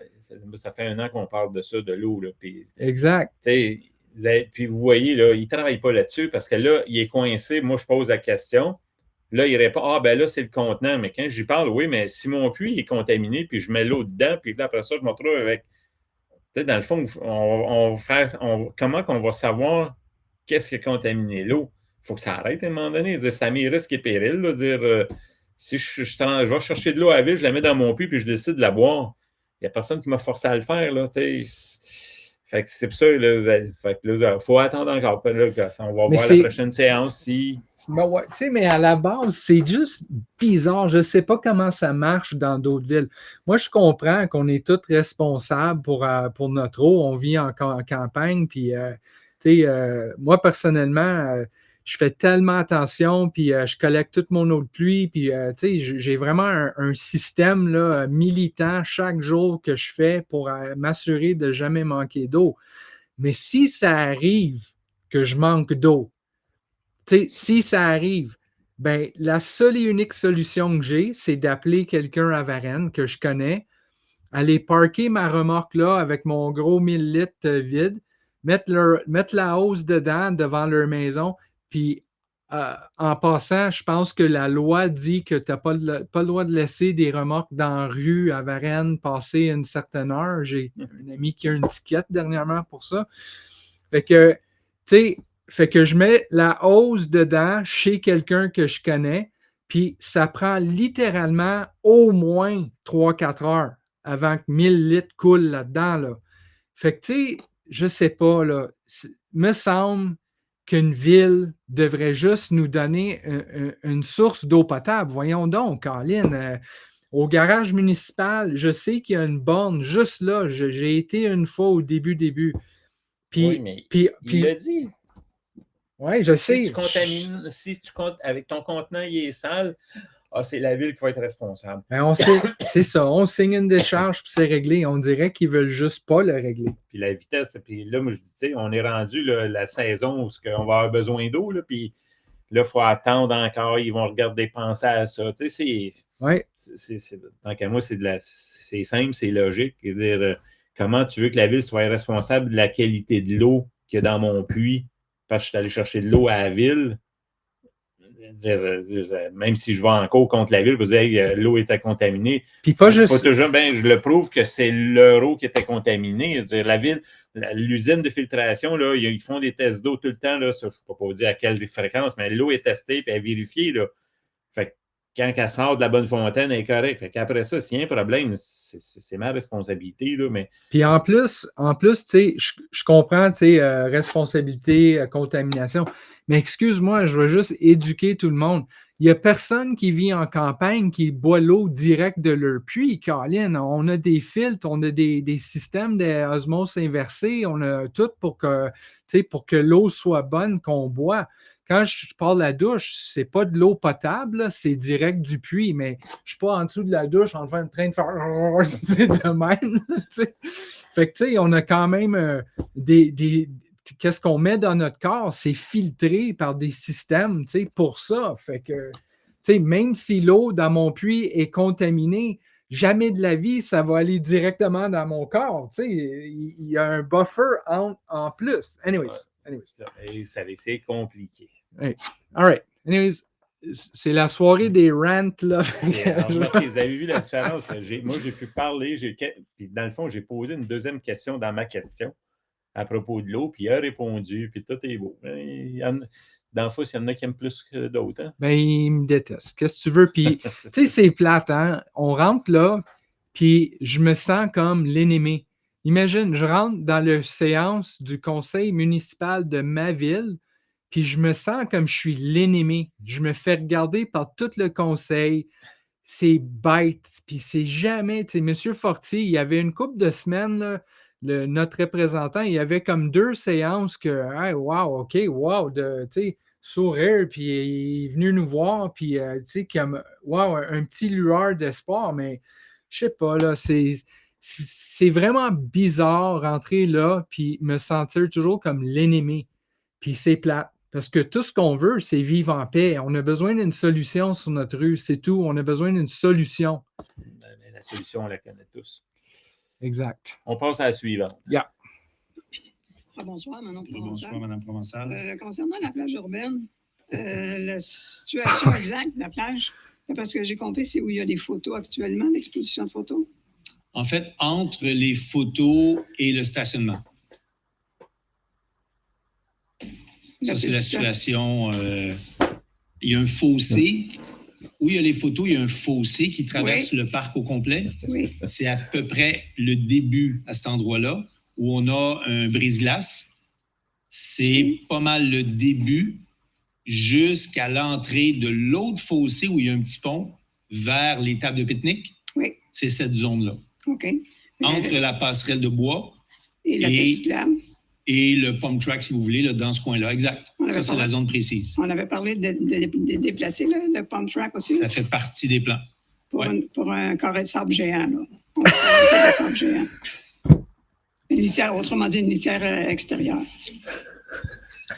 ça fait 1 an qu'on parle de ça, de l'eau. Là, exact. Puis vous voyez, là, il ne travaille pas là-dessus parce que là, il est coincé. Moi, je pose la question. Là, il répond, là, c'est le contenant. Mais quand j'y parle, oui, mais si mon puits est contaminé, puis je mets l'eau dedans, puis là, après ça, je me retrouve avec... dans le fond, comment qu'on va savoir qu'est-ce qui a contaminé l'eau? Il faut que ça arrête à un moment donné. C'est à mes risques et périls. Là, si je vais chercher de l'eau à la ville, je la mets dans mon puits, puis je décide de la boire. Il n'y a personne qui m'a forcé à le faire. Là, fait que c'est pour ça, il faut attendre encore. Là, on va voir la prochaine séance. Mais à la base, c'est juste bizarre. Je ne sais pas comment ça marche dans d'autres villes. Moi, je comprends qu'on est tous responsables pour notre eau. On vit en campagne. Puis, moi, personnellement, je fais tellement attention, puis je collecte toute mon eau de pluie, puis j'ai vraiment un système là, militant chaque jour que je fais pour m'assurer de ne jamais manquer d'eau. Mais si ça arrive que je manque d'eau, si ça arrive, ben, la seule et unique solution que j'ai, c'est d'appeler quelqu'un à Varennes que je connais, aller parker ma remorque là avec mon gros 1000 litres vide, mettre la hose dedans devant leur maison, puis en passant, je pense que la loi dit que tu n'as pas le droit de laisser des remorques dans la rue à Varennes passer une certaine heure. J'ai un ami qui a une ticket dernièrement pour ça. Fait que, je mets la hose dedans chez quelqu'un que je connais, puis ça prend littéralement au moins 3-4 heures avant que 1000 litres coulent là-dedans. Là. Fait que, tu sais, je sais pas, là, me semble qu'une ville devrait juste nous donner une source d'eau potable. Voyons donc, Colin, au garage municipal, je sais qu'il y a une borne juste là. J'ai été une fois au début. Puis, oui, mais il l'a dit. Oui, je sais. Tu contamines, si tu comptes avec ton contenant, il est sale, c'est la ville qui va être responsable. Ben c'est ça. On signe une décharge puis c'est réglé. On dirait qu'ils ne veulent juste pas le régler. Puis la vitesse, puis là, moi, je dis, on est rendu là, la saison où on va avoir besoin d'eau, là, puis là, il faut attendre encore. Ils vont regarder, penser à ça. Tu sais, tant qu'à moi, c'est simple, c'est logique. Dire, comment tu veux que la ville soit responsable de la qualité de l'eau qu'il y a dans mon puits parce que je suis allé chercher de l'eau à la ville? Même si je vais en cours contre la ville, vous dire l'eau était contaminée. Puis pas juste. Faut toujours, je le prouve que c'est leur eau qui était contaminée. La ville, l'usine de filtration, là, ils font des tests d'eau tout le temps. Là, ça, je ne peux pas vous dire à quelle fréquence, mais l'eau est testée et elle est vérifiée. Là. Fait que quand elle sort de la bonne fontaine, elle est correcte. Fait qu'après ça, s'il y a un problème, c'est ma responsabilité. Là, mais... Puis en plus, je comprends, responsabilité, contamination. Mais excuse-moi, je veux juste éduquer tout le monde. Il n'y a personne qui vit en campagne qui boit l'eau directe de leur puits, Colin. On a des filtres, on a des systèmes d'osmose inversée, on a tout pour que l'eau soit bonne qu'on boit. Quand je parle de la douche, c'est pas de l'eau potable, c'est direct du puits, mais je ne suis pas en dessous de la douche en train de faire de même. Fait que, tu sais, on a quand même qu'est-ce qu'on met dans notre corps, c'est filtré par des systèmes, pour ça. Fait que, même si l'eau dans mon puits est contaminée, jamais de la vie, ça va aller directement dans mon corps. Il y a un buffer en plus. Anyways. C'est compliqué. Hey. All right. Anyways, c'est la soirée des rants, là. Remarquez, vous avez vu la différence. Là. Moi, j'ai pu parler. Puis dans le fond, j'ai posé une deuxième question dans ma question à propos de l'eau, puis il a répondu, puis tout est beau. Dans le fond, il y en a qui aiment plus que d'autres. Hein? Ben, ils me détestent. Qu'est-ce que tu veux? Puis, tu sais, c'est plate, hein? On rentre là, puis je me sens comme l'ennemi. Imagine, je rentre dans la séance du conseil municipal de ma ville, puis je me sens comme je suis l'ennemi. Je me fais regarder par tout le conseil. C'est bête. Puis c'est jamais... Tu sais, M. Fortier, il y avait une couple de semaines, là, notre représentant, il y avait comme 2 séances que, hey, wow, OK, wow, tu sais, sourire, puis il est venu nous voir, puis, tu sais, comme, wow, un petit lueur d'espoir, mais je sais pas, là, c'est vraiment bizarre rentrer là, puis me sentir toujours comme l'ennemi. Puis c'est plate. Parce que tout ce qu'on veut, c'est vivre en paix. On a besoin d'une solution sur notre rue, c'est tout. On a besoin d'une solution. La solution, on la connaît tous. Exact. On passe à la suivante. Yeah. Bonsoir, Manon Provençal. Bonsoir, Mme Provençal. Concernant la plage urbaine, la situation exacte de la plage, parce que j'ai compris, c'est où il y a des photos actuellement, l'exposition de photos? En fait, entre les photos et le stationnement. Ça, c'est la situation. Il y a un fossé. Où il y a les photos, il y a un fossé qui traverse le parc au complet. Oui. C'est à peu près le début à cet endroit-là où on a un brise-glace. C'est pas mal le début jusqu'à l'entrée de l'autre fossé où il y a un petit pont vers les tables de pique-nique. Oui. C'est cette zone-là. OK. Entre la passerelle de bois et la piste cyclable. et le pump track, si vous voulez, là, dans ce coin-là. Exact. Ça, c'est la zone précise. On avait parlé de déplacer le pump track aussi. Ça fait partie des plans. Pour un carré de sable géant, là. On va faire un carré de sable géant. Une litière, autrement dit, une litière extérieure.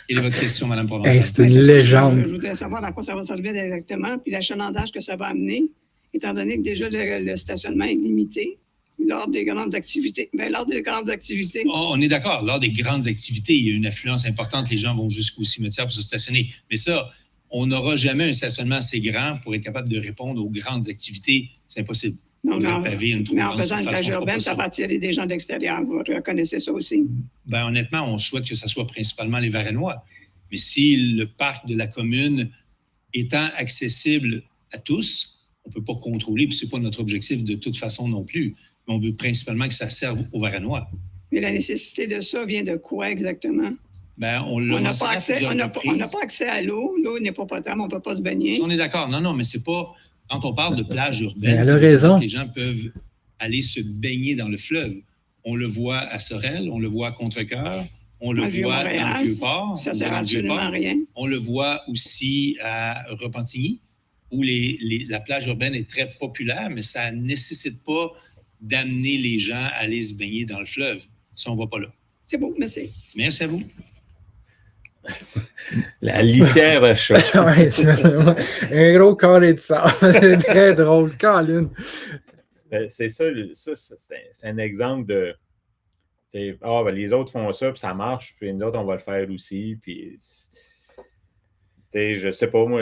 Quelle est votre question, Mme Provençal? Hey, c'est une légende. Je voudrais savoir à quoi ça va servir exactement, puis l'achalandage que ça va amener, étant donné que déjà le stationnement est limité lors des grandes activités. Bien, lors des grandes activités. On est d'accord. Lors des grandes activités, il y a une affluence importante. Les gens vont jusqu'au cimetière pour se stationner. Mais ça, on n'aura jamais un stationnement assez grand pour être capable de répondre aux grandes activités. C'est impossible. Non, mais en faisant une plage urbaine, ça va attirer des gens de l'extérieur. Vous reconnaissez ça aussi? Bien, honnêtement, on souhaite que ce soit principalement les Varennois. Mais si le parc de la commune étant accessible à tous, on ne peut pas contrôler, puis ce n'est pas notre objectif de toute façon non plus. Mais on veut principalement que ça serve aux Varennois. Mais la nécessité de ça vient de quoi exactement? Ben, on n'a pas accès à l'eau. L'eau n'est pas potable, on ne peut pas se baigner. On est d'accord. Non, mais c'est pas... Quand on parle de plage urbaine, elle a raison. Les gens peuvent aller se baigner dans le fleuve. On le voit à Sorel, on le voit à Contrecoeur, on le voit dans le Vieux-Port. Ça sert absolument à rien. On le voit aussi à Repentigny, où la plage urbaine est très populaire, mais ça ne nécessite pas d'amener les gens à aller se baigner dans le fleuve. Ça, on ne va pas là. C'est beau, merci. Merci à vous. La litière à chat. Oui, c'est vraiment un gros carré de sable. C'est très drôle, Colin. C'est ça, c'est un exemple de... les autres font ça, puis ça marche, puis nous autres, on va le faire aussi. Puis, je sais pas, moi,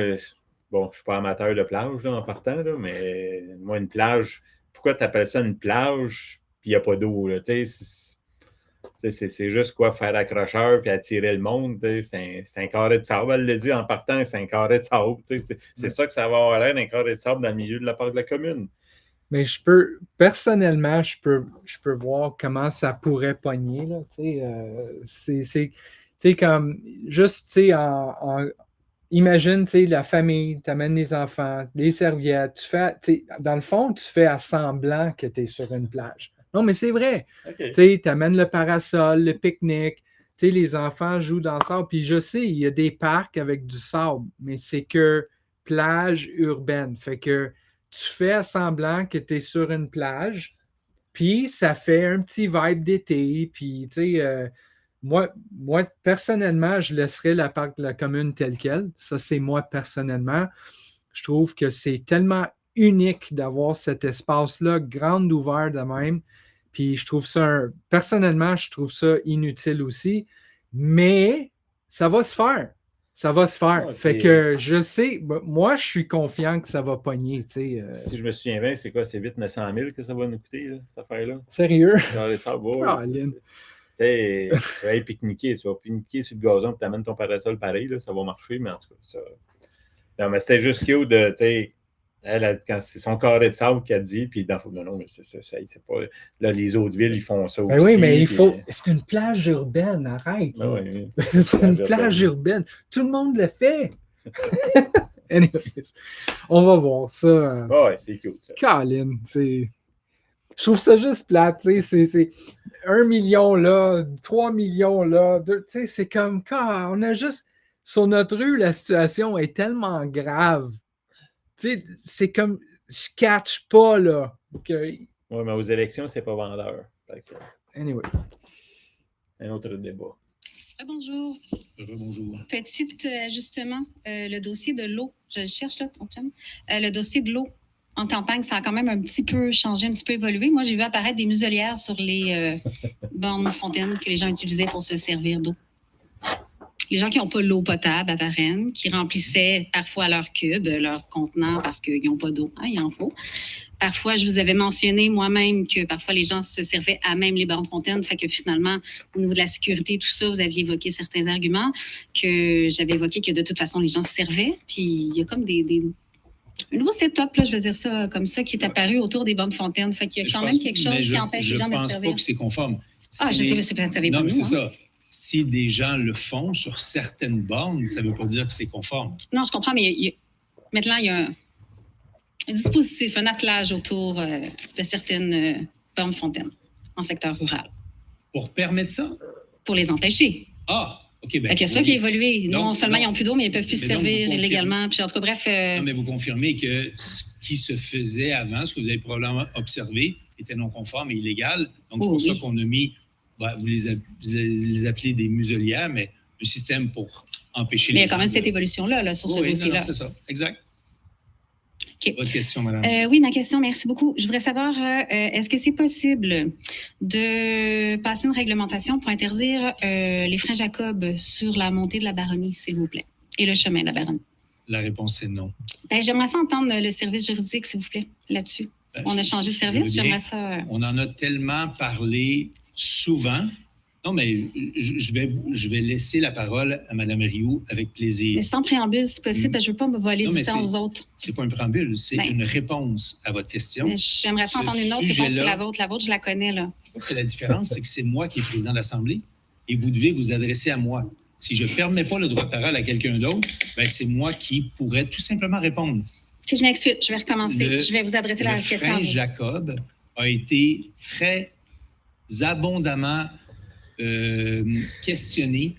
bon, je ne suis pas amateur de plage là, en partant, là, mais moi, une plage, pourquoi tu appelles ça une plage, puis il n'y a pas d'eau? C'est juste quoi, faire accrocheur puis attirer le monde. C'est un carré de sable. Elle l'a dit en partant, c'est un carré de sable. C'est ça que ça va avoir l'air d'un carré de sable dans le milieu de la part de la commune. Mais personnellement, je peux voir comment ça pourrait pogner. Là, c'est comme, juste, imagine, la famille, tu amènes les enfants, les serviettes, dans le fond, tu fais à semblant que tu es sur une plage. Non, mais c'est vrai. Okay. Tu amènes le parasol, le pique-nique, les enfants jouent dans le sable. Puis je sais, il y a des parcs avec du sable, mais c'est que plage urbaine. Fait que tu fais semblant que tu es sur une plage, puis ça fait un petit vibe d'été. Puis, moi, personnellement, je laisserais la parc de la commune telle qu'elle. Ça, c'est moi personnellement. Je trouve que c'est tellement unique d'avoir cet espace-là, grand ouvert de même. Puis je trouve ça, personnellement, je trouve ça inutile aussi. Mais ça va se faire. Ça va se faire. Okay. Fait que je sais, moi, je suis confiant que ça va pogner. Si je me souviens bien, c'est quoi? C'est 800-900 000 que ça va nous coûter, là, cette affaire-là? Sérieux? Tu vas aller pique-niquer. Tu vas pique-niquer sur le gazon et tu amènes ton parasol pareil. Là, ça va marcher, mais en tout cas, ça... Non, mais c'était juste cute de... quand c'est son carré de sable qu'elle dit, puis non, mais c'est pas. Là, les autres villes, ils font ça aussi. Oui, mais c'est une plage urbaine, arrête. Oui, c'est une plage urbaine. Tout le monde le fait. Anyways, on va voir ça. Oui, c'est cute, ça. Colin, je trouve ça juste plate, c'est 1 million là, 3 millions là, c'est comme quand on a juste, sur notre rue, la situation est tellement grave. C'est comme, je catch pas, là. Oui, mais aux élections, c'est pas vendeur. Anyway. Un autre débat. Bonjour. Bonjour. Petit ajustement, le dossier de l'eau, je le cherche, là, ton chum. Le dossier de l'eau en campagne, ça a quand même un petit peu changé, un petit peu évolué. Moi, j'ai vu apparaître des muselières sur les bornes fontaines que les gens utilisaient pour se servir d'eau. Les gens qui n'ont pas l'eau potable à Varennes, qui remplissaient parfois leur cube, leur contenant parce qu'ils n'ont pas d'eau. Il en faut. Parfois, je vous avais mentionné moi-même que parfois les gens se servaient à même les bornes fontaines. Fait que finalement, au niveau de la sécurité, tout ça, vous aviez évoqué certains arguments que j'avais évoqué que de toute façon, les gens se servaient. Puis il y a comme un nouveau setup, là, je veux dire ça comme ça, qui est apparu autour des bornes fontaines. Fait qu'il y a quand même quelque chose qui empêche les gens de se servir. Je pense pas que c'est conforme. Je sais, mais ça savez pas. Non, mais c'est ça. Si des gens le font sur certaines bornes, ça ne veut pas dire que c'est conforme. Non, je comprends, mais maintenant, il y a un dispositif, un attelage autour de certaines bornes fontaines en secteur rural. Pour permettre ça? pour les empêcher. Ah, OK. Ben, Fait qu'il y a ça qui a évolué. Donc, Non seulement non. ils n'ont plus d'eau, mais ils ne peuvent plus se Mais donc, servir vous confirmez- illégalement. Puis, en tout cas, bref. Non, mais vous confirmez que ce qui se faisait avant, ce que vous avez probablement observé, était non conforme et illégal. Donc, c'est pour ça qu'on a mis, vous les appelez des muselières, mais un système pour empêcher Mais il les y a quand même cette évolution-là là, sur ce dossier-là. Non, c'est ça, exact. Okay. Votre question, madame. Oui, ma question, merci beaucoup. Je voudrais savoir, est-ce que c'est possible de passer une réglementation pour interdire les freins Jacob sur la montée de la Baronnie, s'il vous plaît, et le chemin de la Baronnie? La réponse est non. J'aimerais ça entendre le service juridique, s'il vous plaît, là-dessus. On a changé de service, j'aimerais ça. On en a tellement parlé souvent. Non, mais je vais laisser la parole à Mme Rioux avec plaisir. Mais sans préambule, si possible, parce que je ne veux pas me voler du temps aux autres. Ce n'est pas un préambule, c'est une réponse à votre question. J'aimerais ça entendre une autre réponse que la vôtre. La vôtre, je la connais, là. Sauf que la différence, c'est que c'est moi qui est président de l'Assemblée et vous devez vous adresser à moi. Si je ne permets pas le droit de parole à quelqu'un d'autre, c'est moi qui pourrais tout simplement répondre. Okay, je m'excuse, je vais recommencer. Je vais vous adresser la question. Le frein Jacob a été très abondamment questionné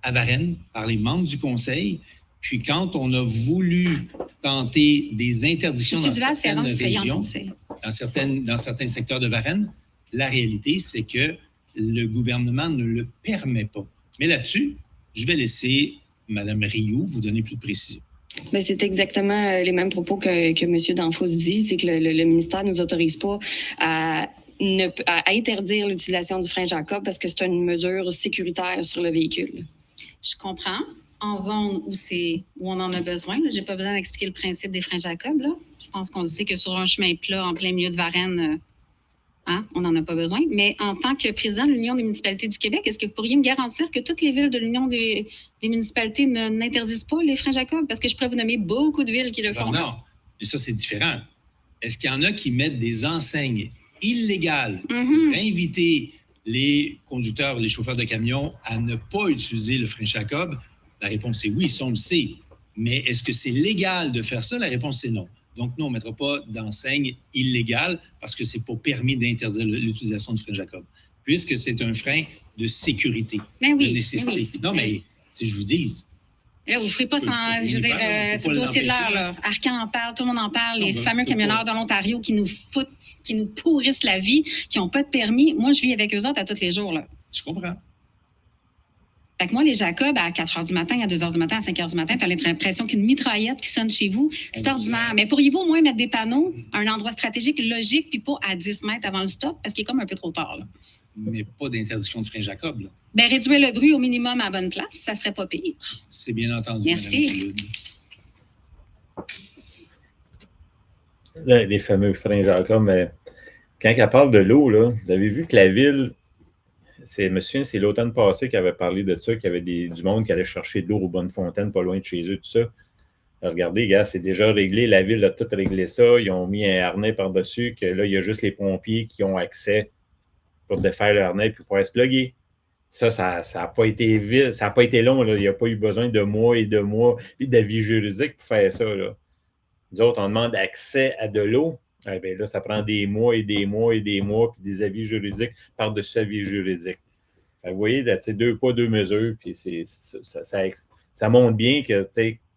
à Varennes par les membres du Conseil. Puis quand on a voulu tenter des interdictions dans certaines régions, dans certains secteurs de Varennes, la réalité, c'est que le gouvernement ne le permet pas. Mais là-dessus, je vais laisser Mme Rioux vous donner plus de précision. Bien, c'est exactement les mêmes propos que M. Danfos dit, c'est que le ministère ne nous autorise pas à interdire l'utilisation du frein Jacob parce que c'est une mesure sécuritaire sur le véhicule. Je comprends. En zone où on en a besoin, je n'ai pas besoin d'expliquer le principe des freins Jacob. Là. Je pense qu'on sait que sur un chemin plat en plein milieu de Varennes, on n'en a pas besoin. Mais en tant que président de l'Union des municipalités du Québec, est-ce que vous pourriez me garantir que toutes les villes de l'Union des municipalités n'interdisent pas les freins Jacob? Parce que je pourrais vous nommer beaucoup de villes qui le font. Non, mais ça, c'est différent. Est-ce qu'il y en a qui mettent des enseignes illégales pour inviter les conducteurs, les chauffeurs de camions à ne pas utiliser le frein Jacob? La réponse est oui, ça on le sait. Mais est-ce que c'est légal de faire ça? La réponse est non. Donc, nous, on ne mettra pas d'enseigne illégale parce que ce n'est pas permis d'interdire l'utilisation du frein Jacob, puisque c'est un frein de sécurité, de nécessité. Non, mais je vous dis. Là, vous ne ferez pas sans. Je veux dire, c'est le dossier de l'heure, là. Arcan en parle, tout le monde en parle. Les fameux camionneurs de l'Ontario qui nous foutent, qui nous pourrissent la vie, qui n'ont pas de permis. Moi, je vis avec eux autres à tous les jours, là. Je comprends. Fait que moi, les Jacob, à 4 h du matin, à 2 h du matin, à 5 h du matin, tu as l'impression qu'une mitraillette qui sonne chez vous, c'est ordinaire. Mais pourriez-vous au moins mettre des panneaux à un endroit stratégique, logique, puis pas à 10 mètres avant le stop, parce qu'il est comme un peu trop tard, là. Mais pas d'interdiction de frein Jacob, là. Bien, réduire le bruit au minimum à la bonne place, ça serait pas pire. C'est bien entendu. Merci. Les fameux freins Jacob, mais quand elle parle de l'eau, là, vous avez vu que la ville, je me souviens, c'est l'automne passé qui avait parlé de ça, qu'il y avait du monde qui allait chercher de l'eau aux Bonnefontaines, pas loin de chez eux, tout ça. Alors, regardez, gars, c'est déjà réglé, la ville a tout réglé ça, ils ont mis un harnais par-dessus, que là, il y a juste les pompiers qui ont accès pour défaire le harnais puis pour se plugger. Ça n'a pas été vite, ça n'a pas été long, là. Il n'y a pas eu besoin de mois et de mois puis d'avis juridiques pour faire ça, là. Nous autres, on demande accès à de l'eau. Eh bien, là, ça prend des mois et des mois et des mois, puis des avis juridiques par-dessus avis juridiques. Vous voyez, deux pas, deux mesures, puis ça montre bien que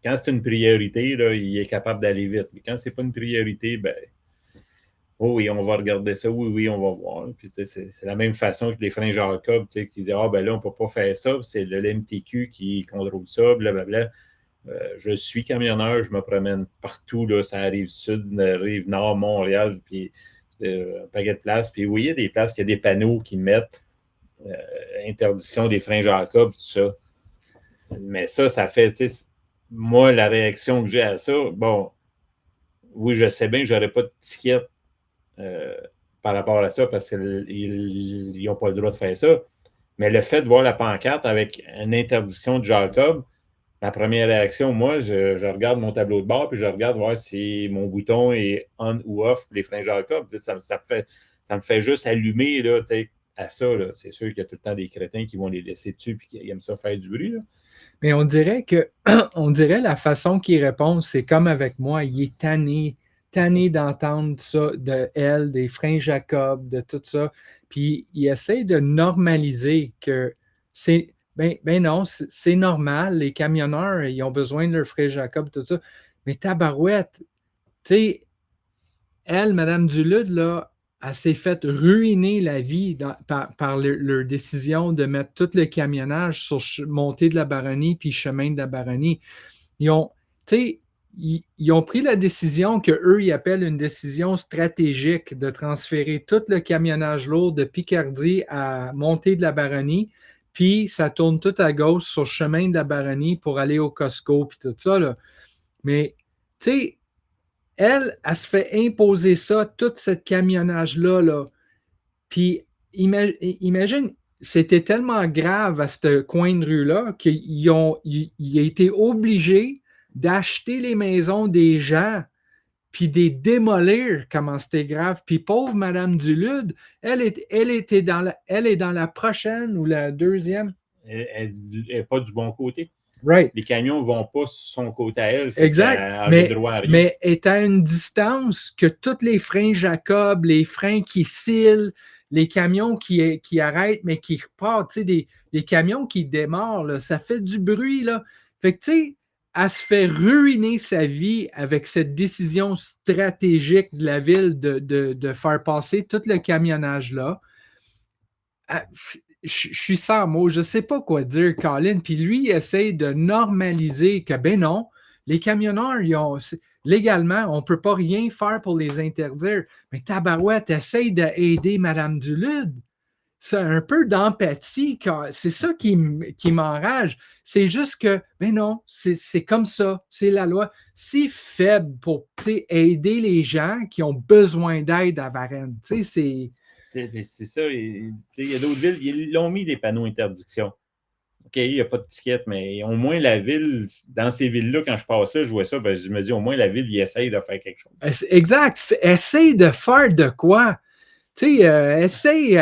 quand c'est une priorité, là, il est capable d'aller vite. Mais quand ce n'est pas une priorité, ben oui, on va regarder ça, oui, on va voir. Puis c'est la même façon que les freins Jacob, qui disaient là, on ne peut pas faire ça, c'est le MTQ qui contrôle ça, blablabla. Je suis camionneur, je me promène partout, là, ça arrive sud, rive nord, Montréal, puis un paquet de places. Puis oui, il y a des places qui a des panneaux qui mettent interdiction des freins Jacob, tout ça. Mais ça fait, moi, la réaction que j'ai à ça, bon, oui, je sais bien que je n'aurais pas de ticket par rapport à ça parce qu'ils n'ont pas le droit de faire ça. Mais le fait de voir la pancarte avec une interdiction de Jacob, ma première réaction, moi, je regarde mon tableau de bord puis je regarde voir si mon bouton est on ou off pour les freins Jacob. Ça me fait juste allumer là, à ça. Là. C'est sûr qu'il y a tout le temps des crétins qui vont les laisser dessus et qui aiment ça faire du bruit. Là. Mais on dirait la façon qu'il répond, c'est comme avec moi, il est tanné d'entendre ça de elle, des freins Jacob, de tout ça. Puis il essaie de normaliser que c'est. Ben non, c'est normal. Les camionneurs, ils ont besoin de leur frais Jacob, tout ça. Mais tabarouette, tu sais, elle, Mme Dulude, là, elle s'est fait ruiner la vie par leur décision de mettre tout le camionnage sur montée de la Baronnie puis chemin de la Baronnie. Ils ont, tu sais, ils ont pris la décision qu'eux, ils appellent une décision stratégique de transférer tout le camionnage lourd de Picardie à montée de la Baronnie, puis ça tourne tout à gauche sur le chemin de la Baronnie pour aller au Costco, puis tout ça, là. Mais, tu sais, elle se fait imposer ça, tout ce camionnage-là, là. Puis, imagine, c'était tellement grave à ce coin de rue-là qu'il a été obligé d'acheter les maisons des gens puis de les démolir, comment c'était grave. Puis pauvre Mme Dulude, elle est dans la prochaine ou la deuxième. Elle n'est pas du bon côté. Right. Les camions ne vont pas sur son côté à elle. Exact. Mais est à une distance que tous les freins Jacob, les freins qui scellent, les camions qui arrêtent, mais qui repartent, tu sais, des camions qui démarrent, là, ça fait du bruit, là. Fait que, tu sais, elle se fait ruiner sa vie avec cette décision stratégique de la ville de faire passer tout le camionnage-là. Je suis sans mots, je ne sais pas quoi dire, Colin. Puis lui, il essaie de normaliser que, ben non, les camionneurs, légalement, on ne peut pas rien faire pour les interdire. Mais tabarouette, essaye d'aider Mme Dulude. C'est un peu d'empathie. C'est ça qui m'enrage. C'est juste que, ben non, c'est comme ça. C'est la loi. Si faible pour aider les gens qui ont besoin d'aide à Varennes. C'est ça. Il y a d'autres villes, ils l'ont mis des panneaux interdiction. OK, il n'y a pas de ticket, mais au moins la ville, dans ces villes-là, quand je passe là, je vois ça, ben, je me dis au moins la ville, il essaye de faire quelque chose. Exact. Essaye de faire de quoi? Tu sais, essaye,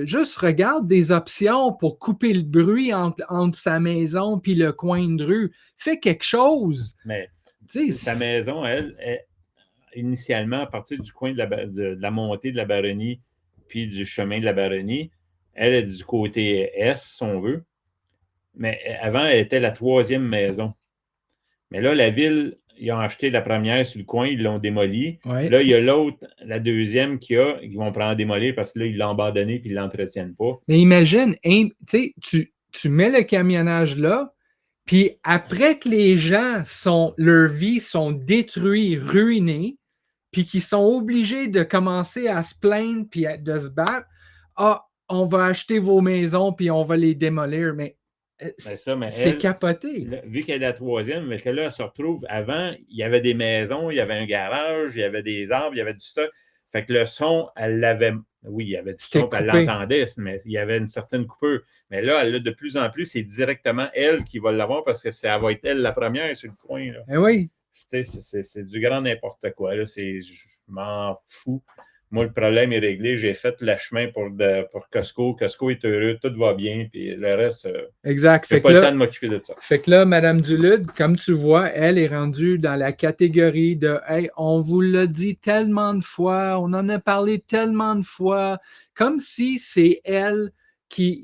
juste regarde des options pour couper le bruit entre sa maison et le coin de rue. Fais quelque chose. Mais sa maison, elle, initialement, à partir du coin de la montée de la Baronnie puis du chemin de la Baronnie, elle est du côté est, si on veut. Mais avant, elle était la 3e maison. Mais là, la ville, ils ont acheté la première sur le coin, ils l'ont démolie. Ouais. Là, il y a l'autre, la 2e qu'ils vont prendre démolir parce que là, ils l'ont abandonné et ils ne l'entretiennent pas. Mais imagine, tu mets le camionnage là, puis après que les gens leur vie sont détruits, ruinés, puis qu'ils sont obligés de commencer à se plaindre puis de se battre, on va acheter vos maisons puis on va les démolir. Mais c'est capoté. Là, vu qu'elle est la 3e, mais que là, elle se retrouve. Avant, il y avait des maisons, il y avait un garage, il y avait des arbres, il y avait du stock. Fait que le son, elle l'avait. Oui, il y avait du son, elle l'entendait, mais il y avait une certaine coupure. Mais là, elle, de plus en plus, c'est directement elle qui va l'avoir parce que ça va être elle la première sur le coin. Là. Eh oui. C'est du grand n'importe quoi. Là. Je m'en fous. Moi, le problème est réglé. J'ai fait le chemin pour Costco. Costco est heureux, tout va bien. Puis le reste, exact. J'ai pas le temps de m'occuper de ça. Fait que là, Mme Dulude, comme tu vois, elle est rendue dans la catégorie de « Hey, on vous l'a dit tellement de fois, on en a parlé tellement de fois », comme si c'est elle qui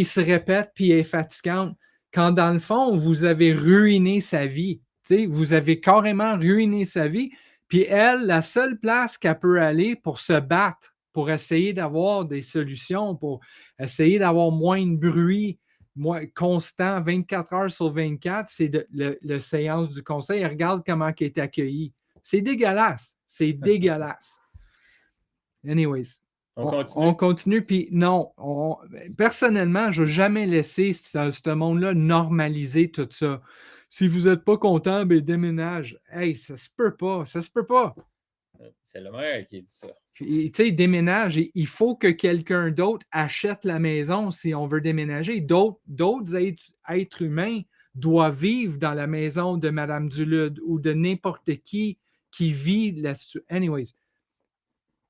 se répète puis est fatigante, quand dans le fond, vous avez ruiné sa vie. T'sais, vous avez carrément ruiné sa vie. Puis elle, la seule place qu'elle peut aller pour se battre, pour essayer d'avoir des solutions, pour essayer d'avoir moins de bruit, constant, 24 heures sur 24, c'est la séance du conseil. Elle regarde comment elle est accueillie. C'est dégueulasse. C'est dégueulasse. Anyways. On continue. Puis non, personnellement, je n'ai jamais laissé ce monde-là normaliser tout ça. Si vous n'êtes pas content, ben déménage. Hey, ça se peut pas. Ça se peut pas. C'est le maire qui dit ça. Tu sais, déménage. Il faut que quelqu'un d'autre achète la maison si on veut déménager. D'autres êtres humains doivent vivre dans la maison de Mme Dulude ou de n'importe qui vit la situation. Anyways,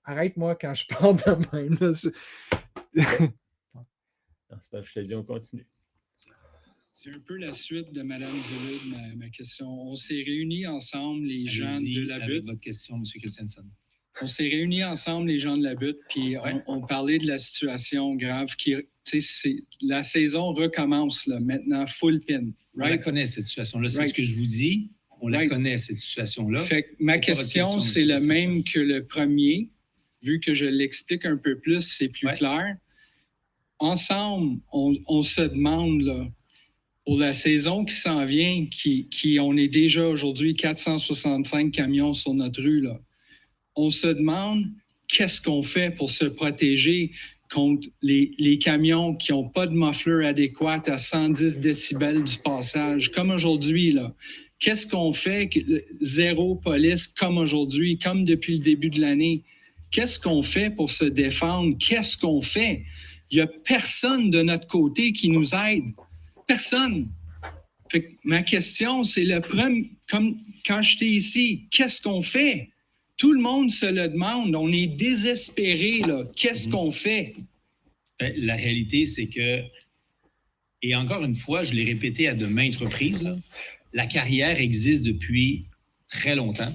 arrête-moi quand je parle de même. Je te dis, on continue. C'est un peu la suite de Mme Dulude, ma question. On s'est réunis ensemble, les gens de la butte. Votre question, M. Christensen. On s'est réunis ensemble, les gens de la butte, puis on parlait de la situation grave qui, la saison recommence là, maintenant, full pin. On Right? la connaît, cette situation-là. C'est ce que je vous dis. On la connaît, cette situation-là. Fait que ma question, c'est le même que le premier. Vu que je l'explique un peu plus, c'est plus clair. Ensemble, on se demande, là, pour la saison qui s'en vient, on est déjà aujourd'hui 465 camions sur notre rue, là. On se demande qu'est-ce qu'on fait pour se protéger contre les camions qui n'ont pas de muffler adéquat à 110 décibels du passage, comme aujourd'hui, là. Qu'est-ce qu'on fait? Zéro police, comme aujourd'hui, comme depuis le début de l'année. Qu'est-ce qu'on fait pour se défendre? Qu'est-ce qu'on fait? Il n'y a personne de notre côté qui nous aide. Personne. Fait que ma question, c'est comme quand j'étais ici, qu'est-ce qu'on fait? Tout le monde se le demande. On est désespéré, là. Qu'est-ce qu'on fait? La réalité, c'est que, et encore une fois, je l'ai répété à de maintes reprises, là, la carrière existe depuis très longtemps.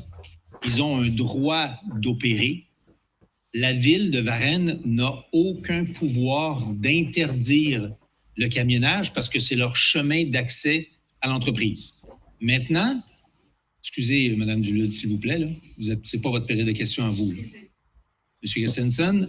Ils ont un droit d'opérer. La ville de Varennes n'a aucun pouvoir d'interdire le camionnage parce que c'est leur chemin d'accès à l'entreprise. Maintenant, excusez, Mme Dulude, s'il vous plaît, ce n'est pas votre période de questions à vous. Là. M. Christensen,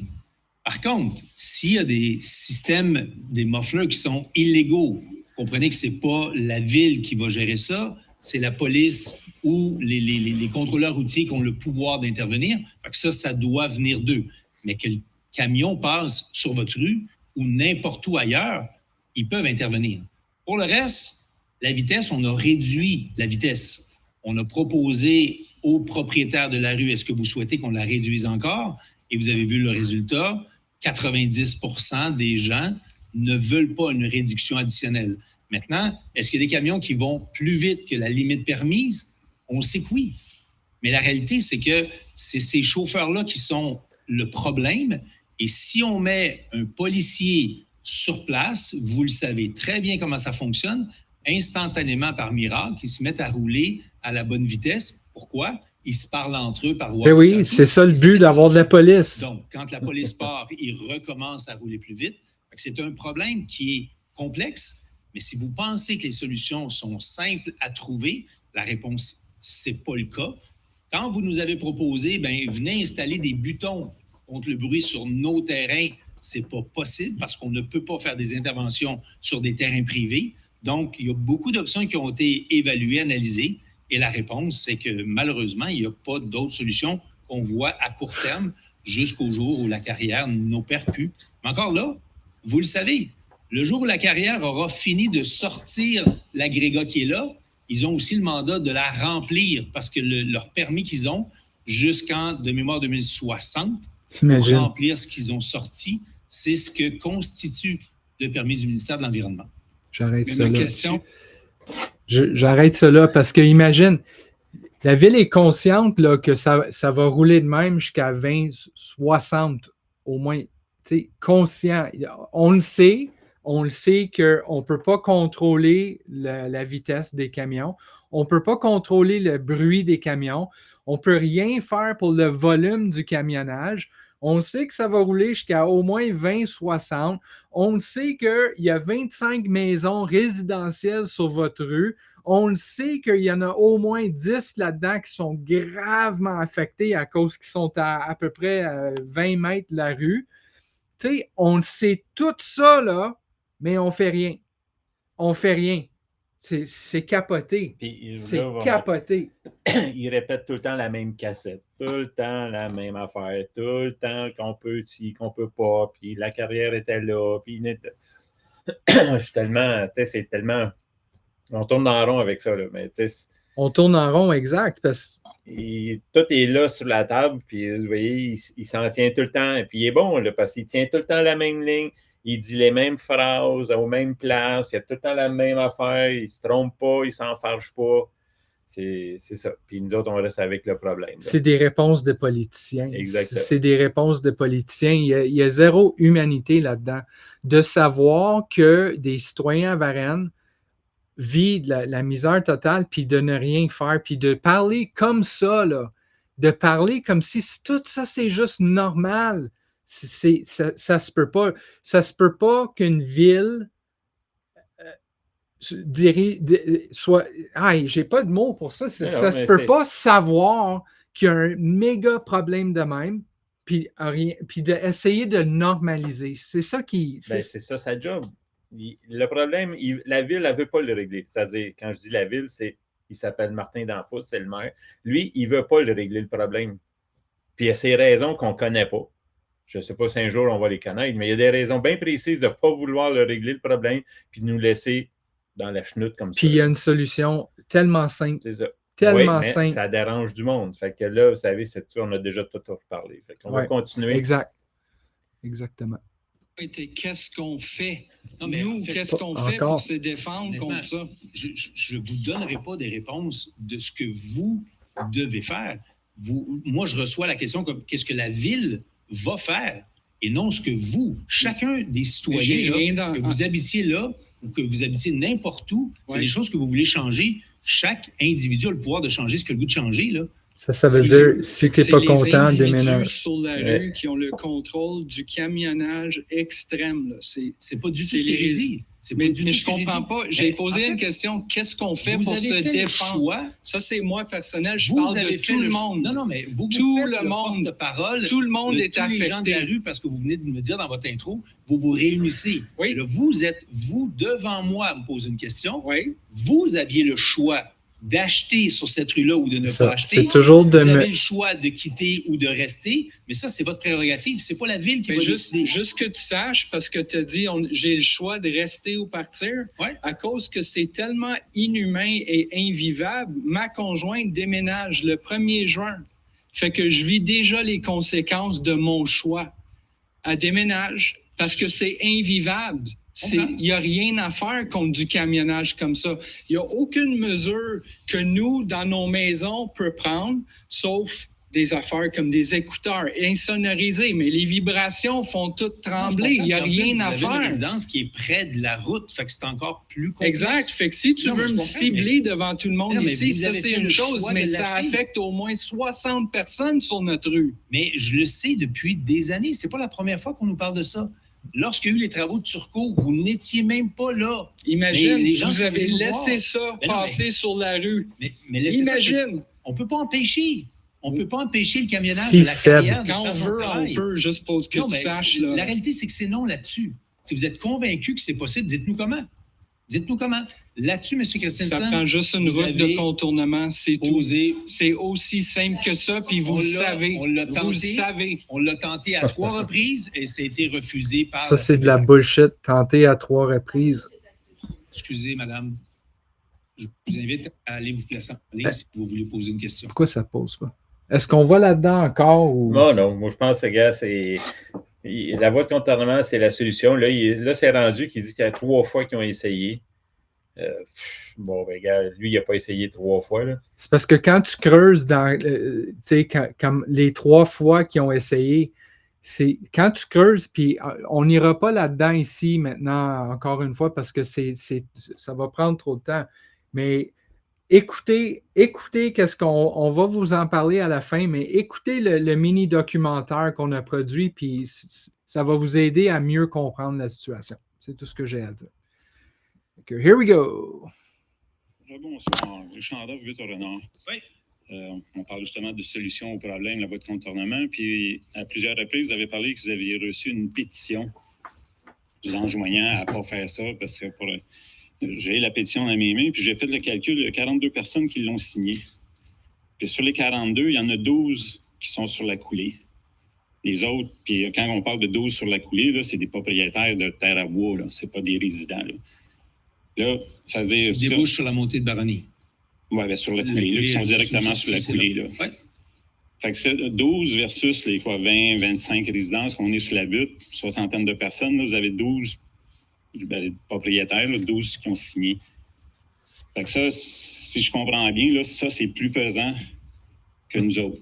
par contre, s'il y a des systèmes, des mufflers qui sont illégaux, comprenez que ce n'est pas la ville qui va gérer ça, c'est la police ou les contrôleurs routiers qui ont le pouvoir d'intervenir. Ça doit venir d'eux. Mais que le camion passe sur votre rue ou n'importe où ailleurs, ils peuvent intervenir. Pour le reste, la vitesse, on a réduit la vitesse. On a proposé aux propriétaires de la rue, est-ce que vous souhaitez qu'on la réduise encore? Et vous avez vu le résultat, 90% des gens ne veulent pas une réduction additionnelle. Maintenant, est-ce qu'il y a des camions qui vont plus vite que la limite permise? On sait que oui. Mais la réalité, c'est que c'est ces chauffeurs-là qui sont le problème. Et si on met un policier sur place, vous le savez très bien comment ça fonctionne, instantanément par miracle, ils se mettent à rouler à la bonne vitesse. Pourquoi? Ils se parlent entre eux par walkie-talkie. Oui, c'est ça le but d'avoir de la police. Donc, quand la police part, ils recommencent à rouler plus vite. C'est un problème qui est complexe. Mais si vous pensez que les solutions sont simples à trouver, la réponse, c'est pas le cas. Quand vous nous avez proposé, venez installer des butons contre le bruit sur nos terrains, c'est pas possible parce qu'on ne peut pas faire des interventions sur des terrains privés. Donc, il y a beaucoup d'options qui ont été évaluées, analysées. Et la réponse, c'est que malheureusement, il n'y a pas d'autres solutions qu'on voit à court terme jusqu'au jour où la carrière n'opère plus. Mais encore là, vous le savez, le jour où la carrière aura fini de sortir l'agrégat qui est là, ils ont aussi le mandat de la remplir parce que leur permis qu'ils ont jusqu'en, de mémoire 2060, pour remplir ce qu'ils ont sorti, c'est ce que constitue le permis du ministère de l'Environnement. J'arrête ça là. J'arrête ça là parce que imagine, la ville est consciente là, que ça va rouler de même jusqu'à 20, 60 au moins. Conscient. On le sait qu'on ne peut pas contrôler la vitesse des camions. On ne peut pas contrôler le bruit des camions. On ne peut rien faire pour le volume du camionnage. On sait que ça va rouler jusqu'à au moins 20-60. On sait qu'il y a 25 maisons résidentielles sur votre rue. On le sait qu'il y en a au moins 10 là-dedans qui sont gravement affectés à cause qu'ils sont à peu près 20 mètres de la rue. On le sait tout ça, là, mais on ne fait rien. On ne fait rien. C'est capoté. C'est capoté. Il répète tout le temps la même cassette, tout le temps la même affaire, tout le temps qu'on peut ci, qu'on peut pas, puis la carrière était là, puis je suis tellement, c'est tellement, on tourne en rond avec ça, là, mais on tourne en rond, exact, parce tout est là sur la table, puis vous voyez, il s'en tient tout le temps, et puis il est bon, là, parce qu'il tient tout le temps la même ligne. Il dit les mêmes phrases aux mêmes places, il y a tout le temps la même affaire, il ne se trompe pas, il ne s'enfarge pas. C'est ça. Puis nous autres, on reste avec le problème. Là. C'est des réponses de politiciens. Exactement. C'est des réponses de politiciens. Il y a zéro humanité là-dedans. De savoir que des citoyens à Varennes vivent la misère totale, puis de ne rien faire, puis de parler comme ça, là, de parler comme si tout ça, c'est juste normal. Ça se peut pas. Ça se peut pas qu'une ville soit... Ah, j'ai pas de mots pour ça. Ça se peut pas savoir qu'il y a un méga problème de même, puis d'essayer de normaliser. C'est ça qui... C'est ça sa job. Le problème, la ville, elle ne veut pas le régler. C'est-à-dire, quand je dis la ville, il s'appelle Martin Danfous, c'est le maire. Lui, il ne veut pas le régler, le problème. Puis il y a ses raisons qu'on ne connaît pas. Je ne sais pas si un jour on va les connaître, mais il y a des raisons bien précises de ne pas vouloir le régler, le problème, puis de nous laisser dans la chenoute comme ça. Puis il y a une solution tellement simple. C'est ça. Tellement mais simple. Ça dérange du monde. Fait que là, vous savez, on a déjà tout reparlé. Fait qu'on va continuer. Exact. Exactement. Qu'est-ce qu'on fait? Non, mais nous, qu'est-ce qu'on fait pour se défendre contre ça? Je ne vous donnerai pas des réponses de ce que vous devez faire. Moi, je reçois la question comme qu'est-ce que la ville va faire et non ce que vous, chacun des citoyens, là, que vous habitiez là ou que vous habitiez n'importe où, c'est les choses que vous voulez changer. Chaque individu a le pouvoir de changer ce qu'il a le goût de changer, là. Ça veut dire, si tu n'es pas content, déménage. C'est les individus sur la rue qui ont le contrôle du camionnage extrême. C'est pas du tout ce que j'ai dit. Mais je ne comprends pas. J'ai posé une question. Qu'est-ce qu'on fait pour se défendre? Ça, c'est moi personnel. Je parle de tout le monde. Non, mais vous tout faites le monde porte-parole. Tout le monde est affecté. Tous les gens de la rue, parce que vous venez de me dire dans votre intro, vous vous réunissez. Oui. Là, vous êtes, devant moi, à me poser une question. Oui. Vous aviez le choix d'acheter sur cette rue-là ou de ne pas acheter. C'est toujours vous avez le choix de quitter ou de rester, mais ça, c'est votre prérogative. C'est pas la ville qui va décider. Juste que tu saches, parce que tu as dit j'ai le choix de rester ou partir, à cause que c'est tellement inhumain et invivable, ma conjointe déménage le 1er juin. Fait que je vis déjà les conséquences de mon choix. Elle déménage parce que c'est invivable. Il n'y a rien à faire contre du camionnage comme ça. Il n'y a aucune mesure que nous, dans nos maisons, peut prendre, sauf des affaires comme des écouteurs insonorisés. Mais les vibrations font tout trembler. Il n'y a rien à faire. Vous avez une résidence qui est près de la route, fait que c'est encore plus complexe. Exact. Fait que si tu veux me cibler devant tout le monde ici, ça c'est une chose, mais ça affecte au moins 60 personnes sur notre rue. Mais je le sais depuis des années. C'est pas la première fois qu'on nous parle de ça. Lorsqu'il y a eu les travaux de Turcot, vous n'étiez même pas là. Imagine, les gens vous avez laissé ça passer sur la rue. Mais imagine. On ne peut pas empêcher. On ne peut pas empêcher le camionnage de la carrière. Quand on veut, on peut, juste pour que tu saches. Là. La réalité, c'est que c'est non là-dessus. Si vous êtes convaincu que c'est possible, dites-nous comment. Dites-nous comment. Là-dessus, M. Christensen, ça prend juste une route de contournement, c'est tout. C'est aussi simple que ça, puis vous le savez. On l'a tenté. Vous le savez. On l'a tenté à 3 reprises et ça a été refusé par... Ça, c'est de la bullshit, tenté à 3 reprises. Excusez, madame. Je vous invite à aller vous placer en ligne si vous voulez poser une question. Pourquoi ça ne pose pas? Est-ce qu'on va là-dedans encore? Ou... Non. Moi, je pense que, gars, c'est... La voie de contournement, c'est la solution. Là, c'est rendu qu'il dit qu'il y a 3 fois qu'ils ont essayé. Gars, lui, il n'a pas essayé 3 fois. Là. C'est parce que quand tu creuses dans... tu sais, comme les 3 fois qu'ils ont essayé, c'est quand tu creuses, puis on n'ira pas là-dedans ici maintenant, encore une fois, parce que ça va prendre trop de temps. Mais écoutez qu'est-ce qu'on va vous en parler à la fin, mais écoutez le mini-documentaire qu'on a produit, puis ça va vous aider à mieux comprendre la situation. C'est tout ce que j'ai à dire. Okay, here we go. Bonsoir. Richard Dorf, But au renard. Oui. On parle justement de solutions au problème, la voie de contournement. Puis, à plusieurs reprises, vous avez parlé que vous aviez reçu une pétition vous enjoignant à ne pas faire ça parce que j'ai la pétition dans mes mains, puis j'ai fait le calcul, il y a 42 personnes qui l'ont signée. Puis sur les 42, il y en a 12 qui sont sur la coulée. Les autres, puis quand on parle de 12 sur la coulée, là, c'est des propriétaires de terre à bois, là, c'est pas des résidents. Là, ça veut dire... Ils débouchent sur la montée de Baronnie. Oui, bien, sur la coulée, là, qui sont directement sur la coulée. Là. Ouais. Fait que c'est 12 versus les 20, 25 résidences qu'on est sur la butte, soixantaine de personnes, là, vous avez 12 propriétaires, là, 12 qui ont signé. Fait que ça, si je comprends bien, là, ça, c'est plus pesant que nous autres.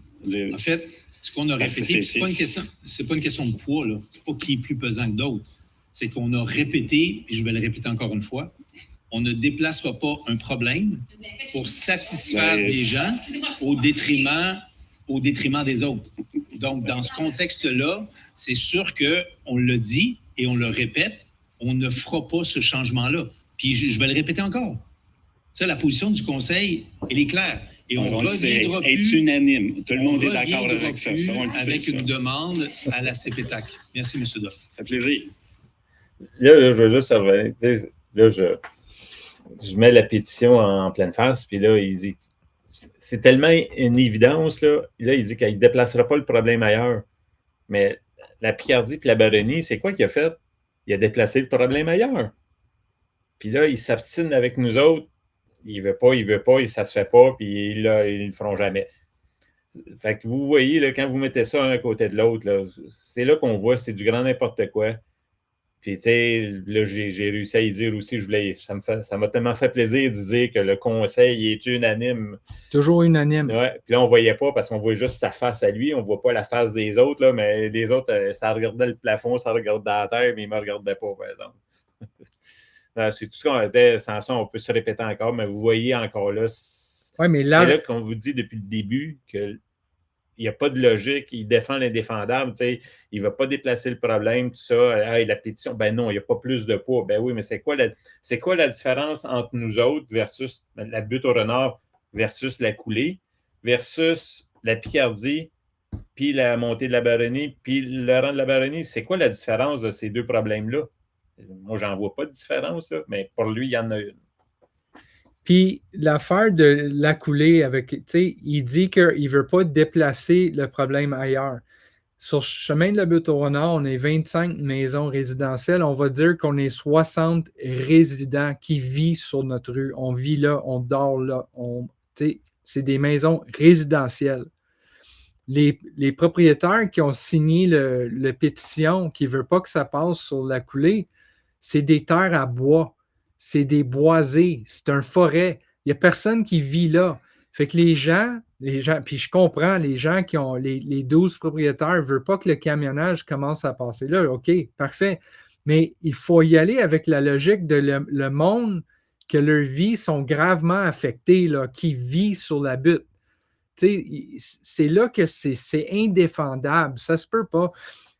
En fait, ce qu'on a répété, c'est pas une question de poids, là. C'est pas qui est plus pesant que d'autres. C'est qu'on a répété, et je vais le répéter encore une fois, on ne déplacera pas un problème pour satisfaire des gens au détriment au détriment des autres. Donc, dans ce contexte-là, c'est sûr qu'on le dit et on le répète, on ne fera pas ce changement-là. Puis je vais le répéter encore. Ça, la position du Conseil, elle est claire. Et on reviendra plus... Être unanime. Tout le monde est d'accord avec ça. Avec une demande à la CPTAC. Merci, M. Doff. Ça fait plaisir. Là, je veux juste revenir. Là, je mets la pétition en pleine face, puis là, il dit... C'est tellement une évidence, là. Là, il dit qu'il ne déplacera pas le problème ailleurs. Mais la Picardie et la Baronnie, c'est quoi qu'il a fait? Il a déplacé le problème ailleurs. Puis là, il s'abstine avec nous autres. Il veut pas, ça se fait pas, puis là, ils ne le feront jamais. Fait que vous voyez, là, quand vous mettez ça un à côté de l'autre, là, c'est là qu'on voit, c'est du grand n'importe quoi. Puis, tu sais, là, j'ai réussi à y dire aussi, ça m'a tellement fait plaisir de dire que le conseil est unanime. Toujours unanime. Ouais. Puis là, on ne voyait pas parce qu'on voit juste sa face à lui, on ne voit pas la face des autres, là, mais les autres, ça regardait le plafond, ça regardait la terre, mais ils ne me regardaient pas, par exemple. C'est tout ce qu'on était. Sans ça, on peut se répéter encore, mais vous voyez encore là, c'est là qu'on vous dit depuis le début qu'il n'y a pas de logique, il défend l'indéfendable, il ne va pas déplacer le problème, tout ça. La pétition, ben non, il n'y a pas plus de poids. Ben oui, mais c'est quoi la différence entre nous autres versus la butte au renard versus la coulée, versus la Picardie, puis la montée de la Baronnie, puis le rang de la Baronnie? C'est quoi la différence de ces deux problèmes-là? Moi, j'en vois pas de différence, là, mais pour lui, il y en a une. Puis l'affaire de la coulée avec, tu sais, il dit qu'il ne veut pas déplacer le problème ailleurs. Sur le chemin de la Butte-au-Renard, on est 25 maisons résidentielles. On va dire qu'on est 60 résidents qui vivent sur notre rue. On vit là, on dort là. C'est des maisons résidentielles. Les propriétaires qui ont signé le pétition, qui ne veulent pas que ça passe sur la coulée, c'est des terres à bois. C'est des boisés. C'est un forêt. Il n'y a personne qui vit là. Fait que les gens, puis je comprends, les gens qui ont les 12 propriétaires ne veulent pas que le camionnage commence à passer là. OK, parfait. Mais il faut y aller avec la logique de le monde que leurs vies sont gravement affectées, là, qui vit sur la butte. C'est là que c'est indéfendable. Ça ne se peut pas.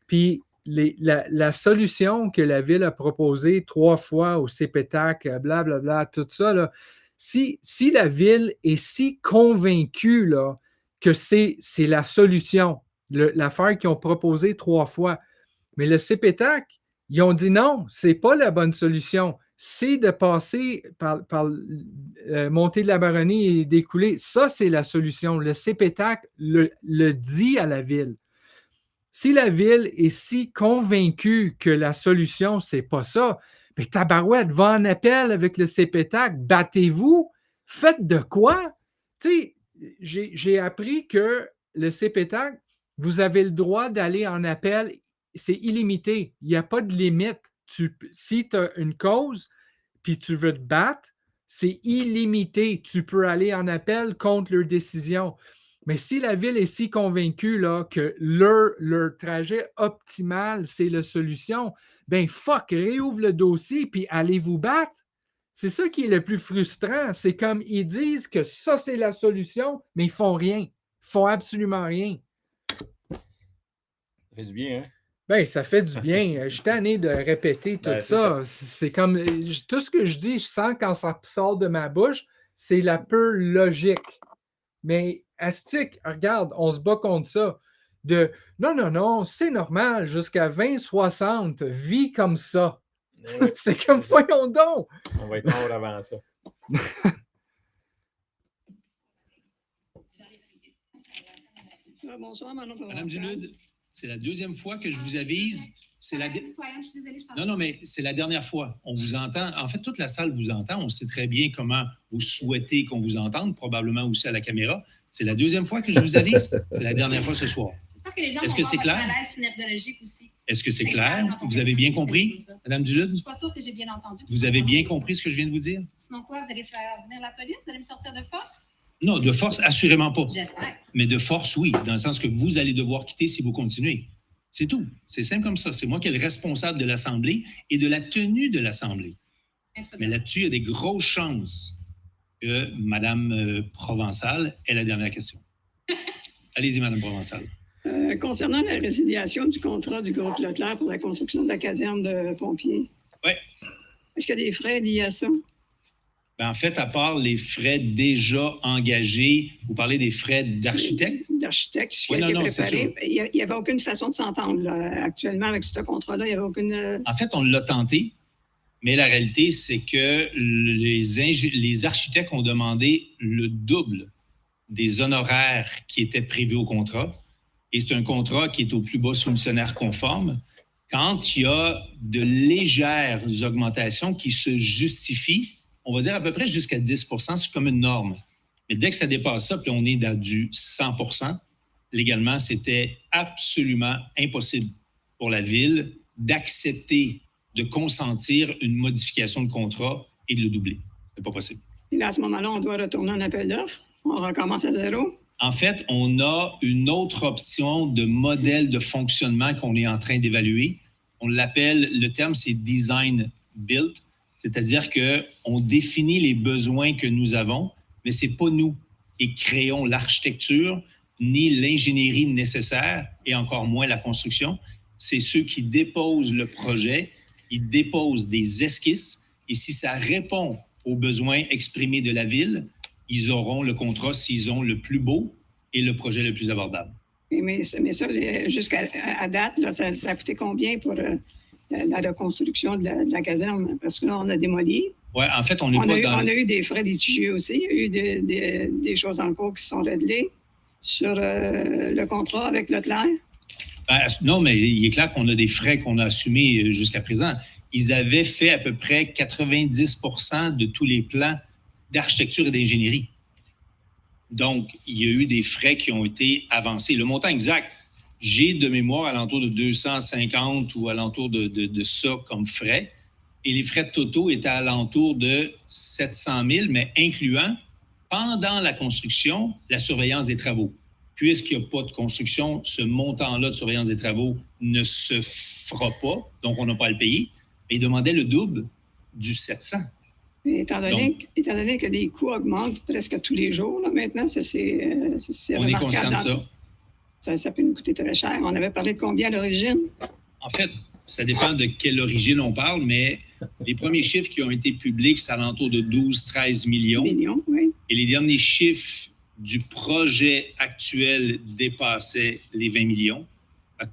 Puis la solution que la Ville a proposée 3 fois au CPTAC, blablabla, tout ça, là, si la Ville est si convaincue là, que c'est la solution, l'affaire qu'ils ont proposée 3 fois, mais le CPTAC, ils ont dit non, ce n'est pas la bonne solution. C'est de passer par montée de la Baronnie et d'écouler. Ça, c'est la solution. Le CPTAC le dit à la Ville. Si la Ville est si convaincue que la solution, ce n'est pas ça, bien, tabarouette, va en appel avec le CPTAC, battez-vous, faites de quoi? Tu sais, j'ai appris que le CPTAC, vous avez le droit d'aller en appel, c'est illimité, il n'y a pas de limite. Si tu as une cause puis tu veux te battre, c'est illimité. Tu peux aller en appel contre leur décision. Mais si la Ville est si convaincue là, que leur trajet optimal, c'est la solution, ben fuck, réouvre le dossier puis allez vous battre. C'est ça qui est le plus frustrant. C'est comme ils disent que ça, c'est la solution, mais ils ne font rien. Ils ne font absolument rien. Ça fait du bien, hein? Ben, ça fait du bien. Je suis tanné de répéter tout ça. C'est comme tout ce que je dis, je sens quand ça sort de ma bouche, c'est la pure logique. Mais astique, regarde, on se bat contre ça. Non, c'est normal, jusqu'à 20-60, vis comme ça. Oui, c'est comme, voyons donc. On va être mort avant ça. Bonsoir, Madame Dulude, c'est la deuxième fois que je vous avise. Non, mais c'est la dernière fois. On vous entend. En fait, toute la salle vous entend. On sait très bien comment vous souhaitez qu'on vous entende, probablement aussi à la caméra. C'est la deuxième fois que je vous avise. C'est la dernière fois ce soir. Est-ce que c'est clair? Est-ce que c'est clair? Vous avez bien compris, Madame Dulude? Je ne suis pas sûre que j'ai bien entendu. Vous avez bien compris ce que je viens de vous dire? Sinon quoi, vous allez faire venir la police? Vous allez me sortir de force? Non, de force, assurément pas. J'espère. Mais de force, oui, dans le sens que vous allez devoir quitter si vous continuez. C'est tout. C'est simple comme ça. C'est moi qui est le responsable de l'Assemblée et de la tenue de l'Assemblée. Mais là-dessus, il y a des grosses chances que Mme Provençal ait la dernière question. Allez-y, Mme Provençal. Concernant la résiliation du contrat du groupe Leclerc pour la construction de la caserne de pompiers. Oui. Est-ce qu'il y a des frais liés à ça? En fait, à part les frais déjà engagés, vous parlez des frais d'architecte? D'architecte, ce qui a été préparé. Il n'y avait aucune façon de s'entendre actuellement avec ce contrat-là. Il n'y avait aucune... En fait, on l'a tenté, mais la réalité, c'est que les architectes ont demandé le double des honoraires qui étaient prévus au contrat. Et c'est un contrat qui est au plus bas soumissionnaire conforme. Quand il y a de légères augmentations qui se justifient, on va dire à peu près jusqu'à 10 %, c'est comme une norme. Mais dès que ça dépasse ça, puis on est dans du 100 %, légalement, c'était absolument impossible pour la Ville d'accepter de consentir une modification de contrat et de le doubler. C'est pas possible. Et là, à ce moment-là, on doit retourner en appel d'offres. On recommence à zéro. En fait, on a une autre option de modèle de fonctionnement qu'on est en train d'évaluer. On l'appelle, le terme, c'est design build, c'est-à-dire qu'on définit les besoins que nous avons, mais ce n'est pas nous qui créons l'architecture ni l'ingénierie nécessaire et encore moins la construction. C'est ceux qui déposent le projet, ils déposent des esquisses et si ça répond aux besoins exprimés de la Ville, ils auront le contrat s'ils ont le plus beau et le projet le plus abordable. Mais ça, jusqu'à date, là, ça a coûté combien pour la reconstruction de la caserne? Parce que là, on a démoli. Oui, en fait, on a eu des frais litigieux aussi. Il y a eu des choses en cours qui sont réglées sur le contrat avec Leclerc. Non, mais il est clair qu'on a des frais qu'on a assumés jusqu'à présent. Ils avaient fait à peu près 90 % de tous les plans d'architecture et d'ingénierie. Donc, il y a eu des frais qui ont été avancés. Le montant exact, j'ai de mémoire alentour de 250 ou alentour de ça comme frais. Et les frais totaux étaient alentour de 700 000, mais incluant, pendant la construction, la surveillance des travaux. Puisqu'il n'y a pas de construction, ce montant-là de surveillance des travaux ne se fera pas, donc on n'a pas à le payer. Mais il demandait le double du 700. Mais étant donné que les coûts augmentent presque tous les jours, là, maintenant, c'est on est conscient de ça. Ça peut nous coûter très cher. On avait parlé de combien à l'origine? En fait, ça dépend de quelle origine on parle, mais les premiers chiffres qui ont été publics, c'est alentour de 12-13 millions. Oui. Et les derniers chiffres du projet actuel dépassaient les 20 millions.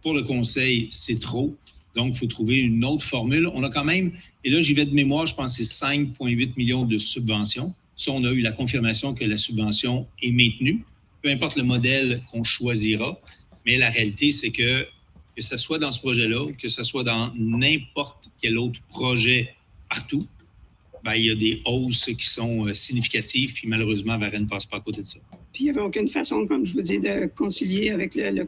Pour le conseil, c'est trop. Donc, il faut trouver une autre formule. On a quand même, et là, j'y vais de mémoire, je pense que c'est 5,8 millions de subventions. Ça, on a eu la confirmation que la subvention est maintenue, peu importe le modèle qu'on choisira. Mais la réalité, c'est que ce soit dans ce projet-là, que ce soit dans n'importe quel autre projet partout, il y a des hausses qui sont significatives, puis malheureusement, Varennes ne passe pas à côté de ça. Puis il n'y avait aucune façon, comme je vous dis, de concilier avec le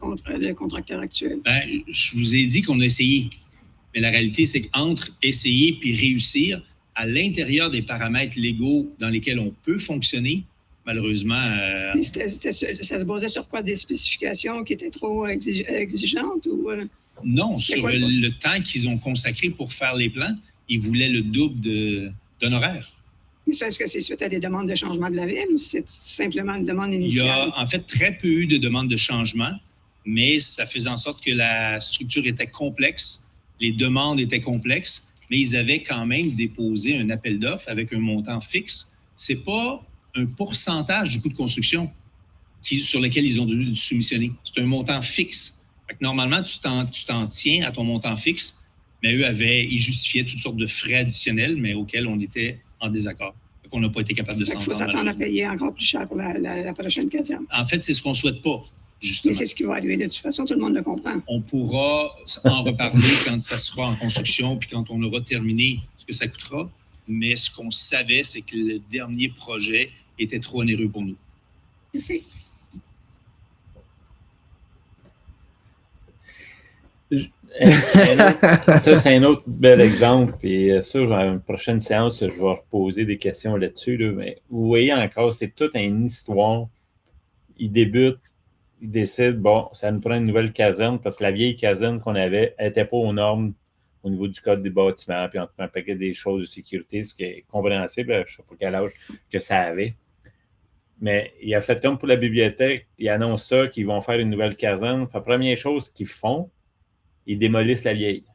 contracteur actuel. Je vous ai dit qu'on a essayé. Mais la réalité, c'est qu'entre essayer puis réussir, à l'intérieur des paramètres légaux dans lesquels on peut fonctionner, malheureusement... Mais ça se basait sur quoi? Des spécifications qui étaient trop exigeantes? Ou, non, sur le temps qu'ils ont consacré pour faire les plans. Ils voulaient le double d'honoraires. Mais ça, est-ce que c'est suite à des demandes de changement de la Ville ou c'est simplement une demande initiale? Il y a en fait très peu eu de demandes de changement, mais ça faisait en sorte que la structure était complexe, les demandes étaient complexes, mais ils avaient quand même déposé un appel d'offres avec un montant fixe. Ce n'est pas un pourcentage du coût de construction sur lequel ils ont dû soumissionner. C'est un montant fixe. Fait que normalement, tu t'en tiens à ton montant fixe, mais eux ils justifiaient toutes sortes de frais additionnels, mais auxquels on était en désaccord. On n'a pas été capable de s'entendre. Il faut s'attendre à payer encore plus cher pour la prochaine caserne. En fait, c'est ce qu'on ne souhaite pas, justement. Mais c'est ce qui va arriver de toute façon, tout le monde le comprend. On pourra en reparler quand ça sera en construction puis quand on aura terminé ce que ça coûtera. Mais ce qu'on savait, c'est que le dernier projet était trop onéreux pour nous. Merci. Ça, c'est un autre bel exemple. Et sur une prochaine séance, je vais reposer des questions là-dessus. Là. Mais vous voyez encore, c'est toute une histoire. Ils débutent, ils décident, bon, ça nous prend une nouvelle caserne parce que la vieille caserne qu'on avait n'était pas aux normes au niveau du code des bâtiments, puis un paquet des choses de sécurité, ce qui est compréhensible. Je ne sais pas quel âge que ça avait. Mais il a fait comme pour la bibliothèque, il annonce ça, qu'ils vont faire une nouvelle caserne. La première chose qu'ils font, ils démolissent la vieille.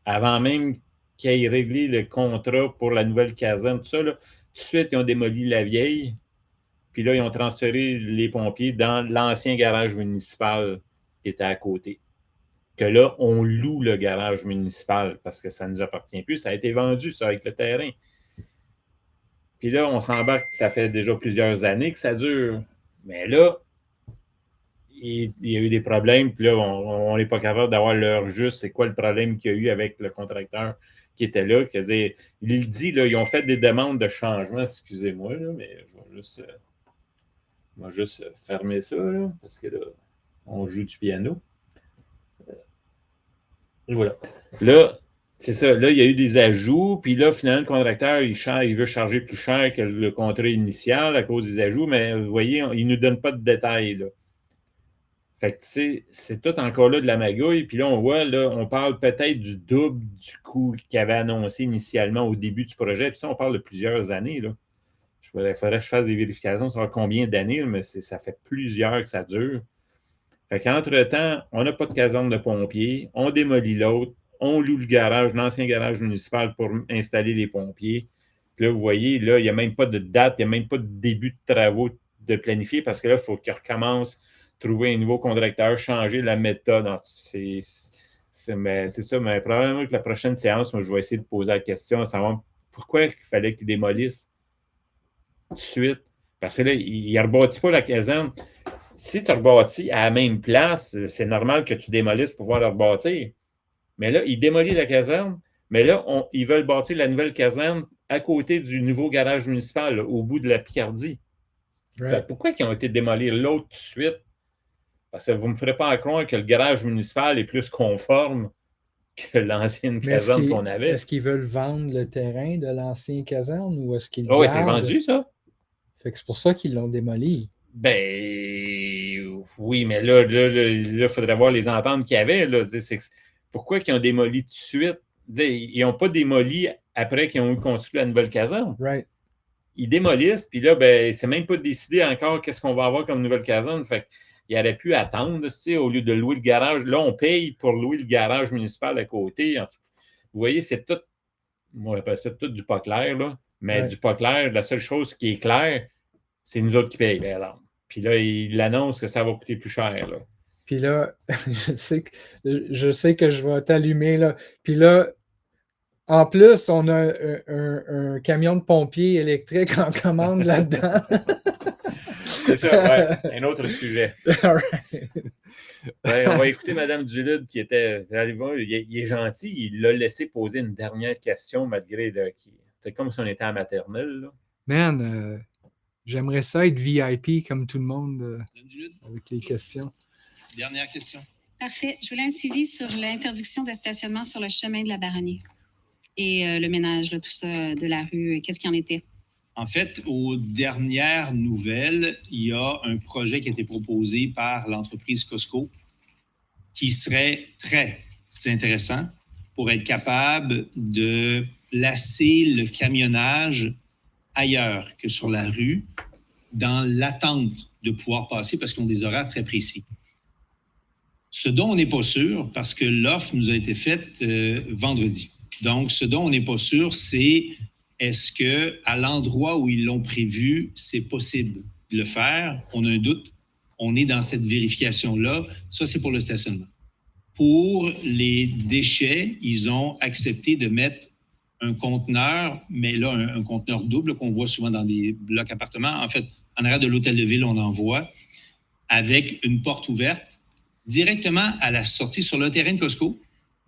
Avant même qu'ils aient réglé le contrat pour la nouvelle caserne, tout ça, là, tout de suite, ils ont démoli la vieille. Puis là, ils ont transféré les pompiers dans l'ancien garage municipal qui était à côté. Que là, on loue le garage municipal parce que ça ne nous appartient plus. Ça a été vendu, ça, avec le terrain. Puis là, on s'embarque, ça fait déjà plusieurs années que ça dure. Mais là, il y a eu des problèmes, puis là, on n'est pas capable d'avoir l'heure juste. C'est quoi le problème qu'il y a eu avec le contracteur qui était là? Il dit, là, ils ont fait des demandes de changement, excusez-moi, là, mais je vais juste fermer ça, là, parce que là, on joue du piano. Et voilà. Là, c'est ça. Là, il y a eu des ajouts. Puis là, finalement, le contracteur, il veut charger plus cher que le contrat initial à cause des ajouts. Mais vous voyez, il ne nous donne pas de détails. Là. Fait que c'est tout encore là de la magouille. Puis là, on voit, là, on parle peut-être du double du coût qu'il avait annoncé initialement au début du projet. Puis ça, on parle de plusieurs années. Là. Il faudrait que je fasse des vérifications sur combien d'années, mais ça fait plusieurs que ça dure. Fait qu'entre-temps, on n'a pas de caserne de pompiers, on démolit l'autre, on loue le garage, l'ancien garage municipal pour installer les pompiers. Puis là, vous voyez, là, il n'y a même pas de date, il n'y a même pas de début de travaux de planifier parce que là, il faut qu'ils recommencent, trouver un nouveau contracteur, changer la méthode. C'est ça, mais probablement que la prochaine séance, moi, je vais essayer de poser la question à savoir pourquoi il fallait qu'ils démolissent tout de suite. Parce que là, il ne rebâtit pas la caserne. Si tu rebâtis à la même place, c'est normal que tu démolisses pour pouvoir la rebâtir. Mais là, ils démolissent la caserne, mais là, ils veulent bâtir la nouvelle caserne à côté du nouveau garage municipal, là, au bout de la Picardie. Right. Pourquoi ils ont été démolir l'autre tout de suite? Parce que vous ne me ferez pas croire que le garage municipal est plus conforme que l'ancienne caserne qu'on avait. Est-ce qu'ils veulent vendre le terrain de l'ancienne caserne ou est-ce qu'ils oui, c'est vendu, ça. Fait que c'est pour ça qu'ils l'ont démoli. Ben oui, mais là, il faudrait voir les ententes qu'il y avait. Là. Pourquoi ils ont démoli tout de suite? Ils n'ont pas démoli après qu'ils ont construit la nouvelle caserne. Right. Ils démolissent, puis là, ben, c'est même pas décidé encore qu'est-ce qu'on va avoir comme nouvelle caserne. Fait qu'il aurait pu attendre, au lieu de louer le garage. Là, on paye pour louer le garage municipal à côté. Vous voyez, c'est tout, on appelle ça tout du pas clair, là. Mais right. Du pas clair, la seule chose qui est claire, c'est nous autres qui payent, par exemple. Puis là, il annonce que ça va coûter plus cher, là. Puis là, je sais que je vais t'allumer, là. Puis là, en plus, on a un camion de pompiers électrique en commande là-dedans. C'est ça, ouais. Un autre sujet. All right. Ouais, on va écouter Mme Dulude qui était arrivée. Il est gentil. Il l'a laissé poser une dernière question malgré c'est comme si on était à maternelle, là. Man, j'aimerais ça être VIP comme tout le monde avec les questions. Dernière question. Parfait. Je voulais un suivi sur l'interdiction de stationnement sur le chemin de la Baronnie et le ménage, là, tout ça, de la rue. Qu'est-ce qu'il en était? En fait, aux dernières nouvelles, il y a un projet qui a été proposé par l'entreprise Costco qui serait très intéressant pour être capable de placer le camionnage ailleurs que sur la rue dans l'attente de pouvoir passer parce qu'ils ont des horaires très précis. Ce dont on n'est pas sûr, parce que l'offre nous a été faite vendredi. Donc, ce dont on n'est pas sûr, c'est est-ce qu'à l'endroit où ils l'ont prévu, c'est possible de le faire? On a un doute. On est dans cette vérification-là. Ça, c'est pour le stationnement. Pour les déchets, ils ont accepté de mettre un conteneur, mais là, un conteneur double qu'on voit souvent dans des blocs appartements. En fait, en arrière de l'hôtel de ville, on en voit, avec une porte ouverte directement à la sortie sur le terrain de Costco,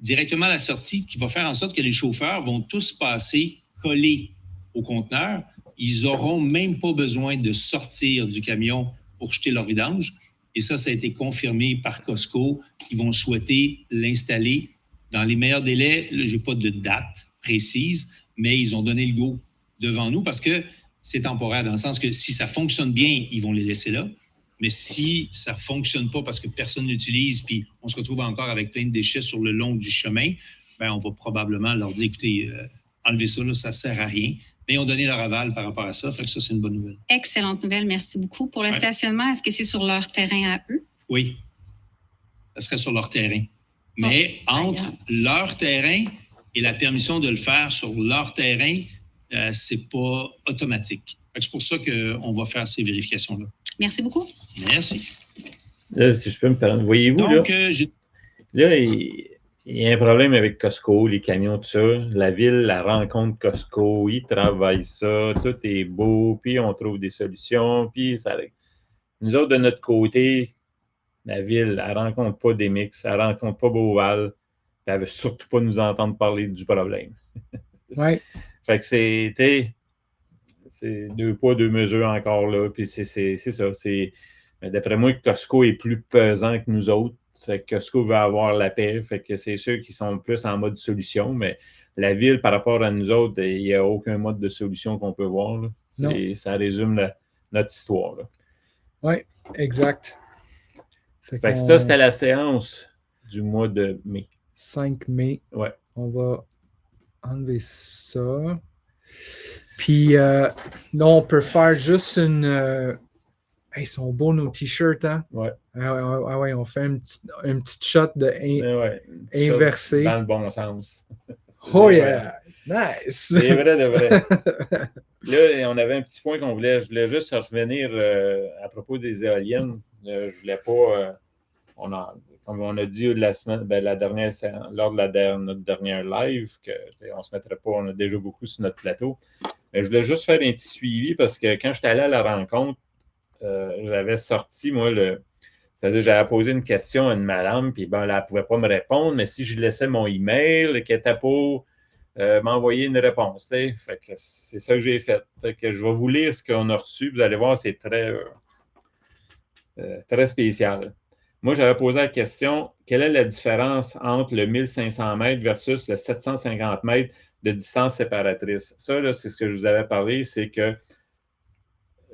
directement à la sortie qui va faire en sorte que les chauffeurs vont tous passer collés au conteneur. Ils n'auront même pas besoin de sortir du camion pour jeter leur vidange. Et ça a été confirmé par Costco. Ils vont souhaiter l'installer dans les meilleurs délais. Je n'ai pas de date précise, mais ils ont donné le go devant nous parce que c'est temporaire dans le sens que si ça fonctionne bien, ils vont les laisser là. Mais si ça ne fonctionne pas parce que personne n'utilise puis on se retrouve encore avec plein de déchets sur le long du chemin, bien, on va probablement leur dire, écoutez, enlevez ça, là, ça ne sert à rien. Mais ils ont donné leur aval par rapport à ça, fait que ça, c'est une bonne nouvelle. Excellente nouvelle, merci beaucoup. Pour le stationnement, est-ce que c'est sur leur terrain à eux? Oui. Ça serait sur leur terrain. Mais entre leur terrain et la permission de le faire sur leur terrain, c'est pas automatique. C'est pour ça qu'on va faire ces vérifications-là. Merci beaucoup. Merci. Là, si je peux me permettre, voyez-vous, donc, là, il y a un problème avec Costco, les camions, tout ça. La ville, la rencontre Costco, ils travaillent ça, tout est beau, puis on trouve des solutions, puis ça... Nous autres, de notre côté, la ville, elle ne rencontre pas des mix, elle ne rencontre pas Beauval, puis elle ne veut surtout pas nous entendre parler du problème. Oui. Fait que c'est 2 poids, 2 mesures encore là, puis c'est ça. Mais d'après moi, Costco est plus pesant que nous autres. Fait que Costco veut avoir la paix, fait que c'est ceux qui sont plus en mode solution, mais la ville, par rapport à nous autres, il n'y a aucun mode de solution qu'on peut voir. Là. Ça résume notre histoire. Oui, exact. Fait que ça, c'était la séance du mois de mai. 5 mai. Ouais. On va enlever ça. Puis, là, on peut faire juste une... ils sont beaux, nos t-shirts, hein? Ouais. Ouais, on fait une petite shot de inversé. Dans le bon sens. Oh yeah! Nice! C'est vrai de vrai. Là, on avait un petit point je voulais juste revenir à propos des éoliennes. Je voulais pas... comme on a dit la semaine, lors de notre dernière live, qu'on ne se mettrait pas, on a déjà beaucoup sur notre plateau. Mais je voulais juste faire un petit suivi parce que quand j'étais allé à la rencontre, j'avais sorti, moi, c'est-à-dire j'avais posé une question à une madame, puis elle ne pouvait pas me répondre, mais si je laissais mon email, qu'elle était pour m'envoyer une réponse. Fait que c'est ça que j'ai fait. Fait que je vais vous lire ce qu'on a reçu. Vous allez voir, c'est très, très spécial. Moi, j'avais posé la question, quelle est la différence entre le 1500 mètres versus le 750 mètres de distance séparatrice? Ça, là, c'est ce que je vous avais parlé, c'est que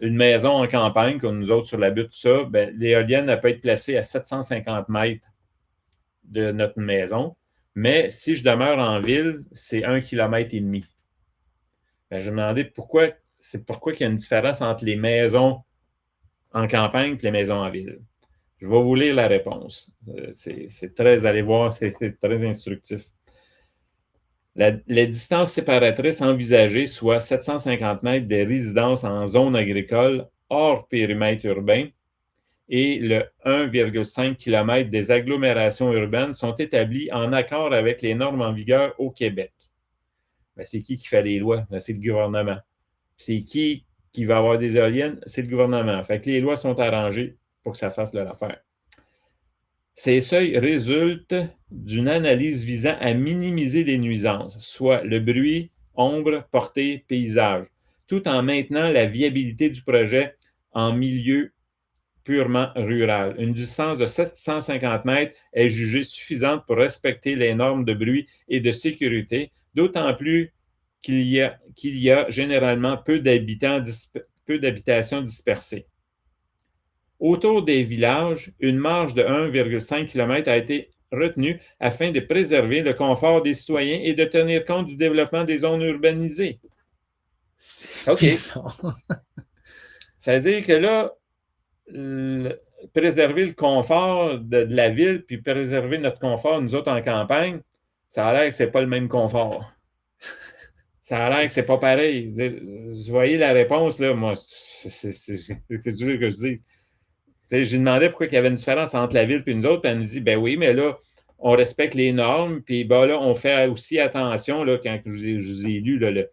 une maison en campagne, comme nous autres sur la butte, tout ça, l'éolienne, elle peut être placée à 750 mètres de notre maison. Mais si je demeure en ville, c'est 1,5 km. Je me demandais pourquoi il y a une différence entre les maisons en campagne et les maisons en ville. Je vais vous lire la réponse. C'est très, allez voir, c'est très instructif. Les distances séparatrices envisagées, soit 750 mètres des résidences en zone agricole hors périmètre urbain et le 1,5 km des agglomérations urbaines sont établies en accord avec les normes en vigueur au Québec. C'est qui fait les lois? C'est le gouvernement. C'est qui va avoir des éoliennes? C'est le gouvernement. Fait que les lois sont arrangées pour que ça fasse leur affaire. Ces seuils résultent d'une analyse visant à minimiser les nuisances, soit le bruit, ombre, portée, paysage, tout en maintenant la viabilité du projet en milieu purement rural. Une distance de 750 mètres est jugée suffisante pour respecter les normes de bruit et de sécurité, d'autant plus qu'il y a généralement peu d'habitations dispersées. Autour des villages, une marge de 1,5 km a été retenue afin de préserver le confort des citoyens et de tenir compte du développement des zones urbanisées. OK. Ça veut dire que là, préserver le confort de la ville puis préserver notre confort, nous autres en campagne, ça a l'air que ce n'est pas le même confort. Ça a l'air que ce n'est pas pareil. Vous voyez la réponse, là, moi, c'est dur que je dise. J'ai demandé pourquoi il y avait une différence entre la ville et nous autres, puis elle nous dit, ben oui, mais là, on respecte les normes, puis là, on fait aussi attention, là, quand je vous ai lu, là,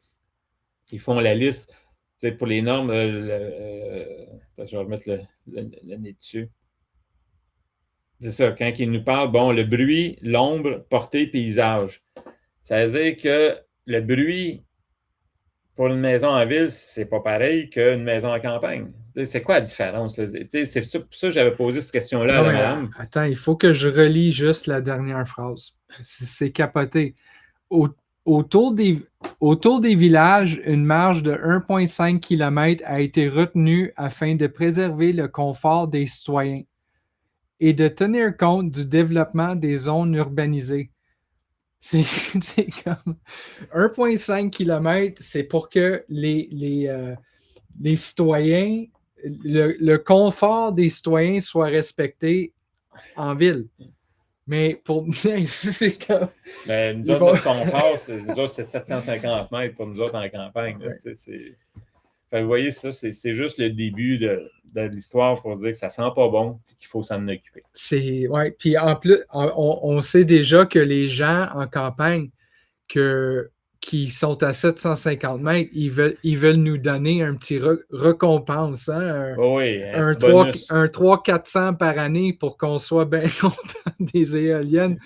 ils font la liste pour les normes. Je vais remettre le nez dessus. C'est ça, quand ils nous parlent, bon, le bruit, l'ombre, portée, paysage. Ça veut dire que le bruit pour une maison en ville, c'est pas pareil qu'une maison en campagne. C'est quoi la différence? C'est pour ça que j'avais posé cette question-là à la madame. Attends, il faut que je relis juste la dernière phrase. C'est capoté. Autour des villages, une marge de 1,5 km a été retenue afin de préserver le confort des citoyens et de tenir compte du développement des zones urbanisées. C'est comme 1,5 km, c'est pour que les citoyens, le confort des citoyens soit respecté en ville. Mais pour nous, c'est comme. Mais nous autres, notre confort, c'est 750 mètres pour nous autres en campagne. Là, vous voyez, ça, c'est juste le début de l'histoire pour dire que ça sent pas bon et qu'il faut s'en occuper. Ouais. Puis en plus, on sait déjà que les gens en campagne qui sont à 750 mètres, ils veulent nous donner un petit récompense, hein? Un 300-400 par année pour qu'on soit bien content des éoliennes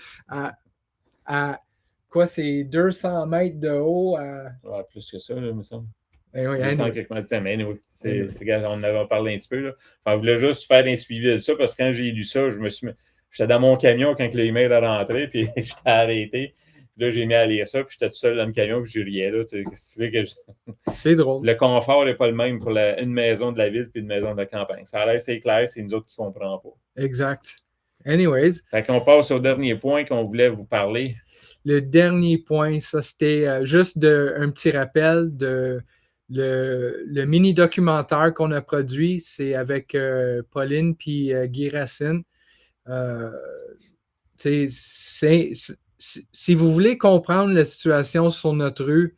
à quoi, c'est 200 mètres de haut? Ouais, plus que ça, là, il me semble. Oui, 200 quelques mètres, mais anyway, on en avait parlé un petit peu. Là. Enfin, je voulais juste faire un suivi de ça parce que quand j'ai lu ça, j'étais dans mon camion quand l'email est rentré, puis j'étais arrêté. Là, j'ai mis à lire ça, puis j'étais tout seul dans le camion, puis je riais. Là, c'est drôle. Le confort n'est pas le même pour une maison de la ville puis une maison de la campagne. Ça a l'air, c'est clair, c'est nous autres qui ne comprenons pas. Exact. Anyways. Fait qu'on passe au dernier point qu'on voulait vous parler. Le dernier point, ça, c'était juste un petit rappel de le mini-documentaire qu'on a produit. C'est avec Pauline puis Guy Racine. Si vous voulez comprendre la situation sur notre rue,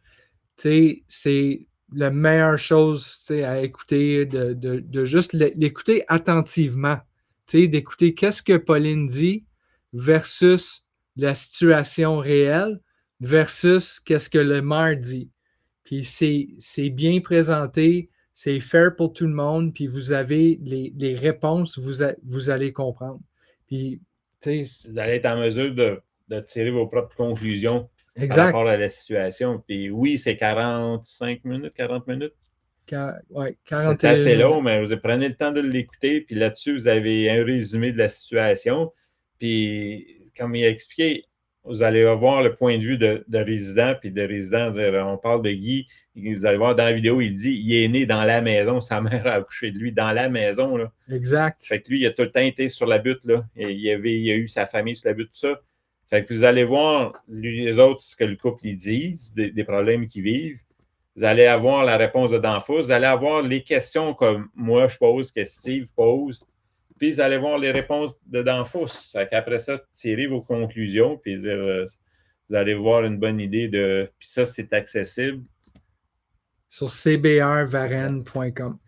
c'est la meilleure chose à écouter, de juste l'écouter attentivement, d'écouter qu'est-ce que Pauline dit versus la situation réelle versus qu'est-ce que le maire dit. Puis c'est bien présenté, c'est fair pour tout le monde, puis vous avez les réponses, vous allez comprendre. Puis, vous allez être en mesure de tirer vos propres conclusions exact. Par rapport à la situation. Puis oui, c'est 45 minutes, 40 minutes. Ouais, c'est assez long, mais vous prenez le temps de l'écouter. Puis là-dessus, vous avez un résumé de la situation. Puis, comme il a expliqué, vous allez avoir le point de vue de résident. Puis de résident, on parle de Guy. Vous allez voir dans la vidéo, il dit il est né dans la maison. Sa mère a accouché de lui dans la maison. Là. Exact. Fait que lui, il a tout le temps été sur la butte. Là. Il a eu sa famille sur la butte, tout ça. Fait que vous allez voir les autres, ce que le couple ils disent, des problèmes qu'ils vivent. Vous allez avoir la réponse de Danfos. Vous allez avoir les questions comme moi je pose, que Steve pose. Puis vous allez voir les réponses de Danfos. Fait qu'après ça, tirez vos conclusions. Puis vous allez voir une bonne idée de. Puis ça, c'est accessible. Sur cbrvarenne.com.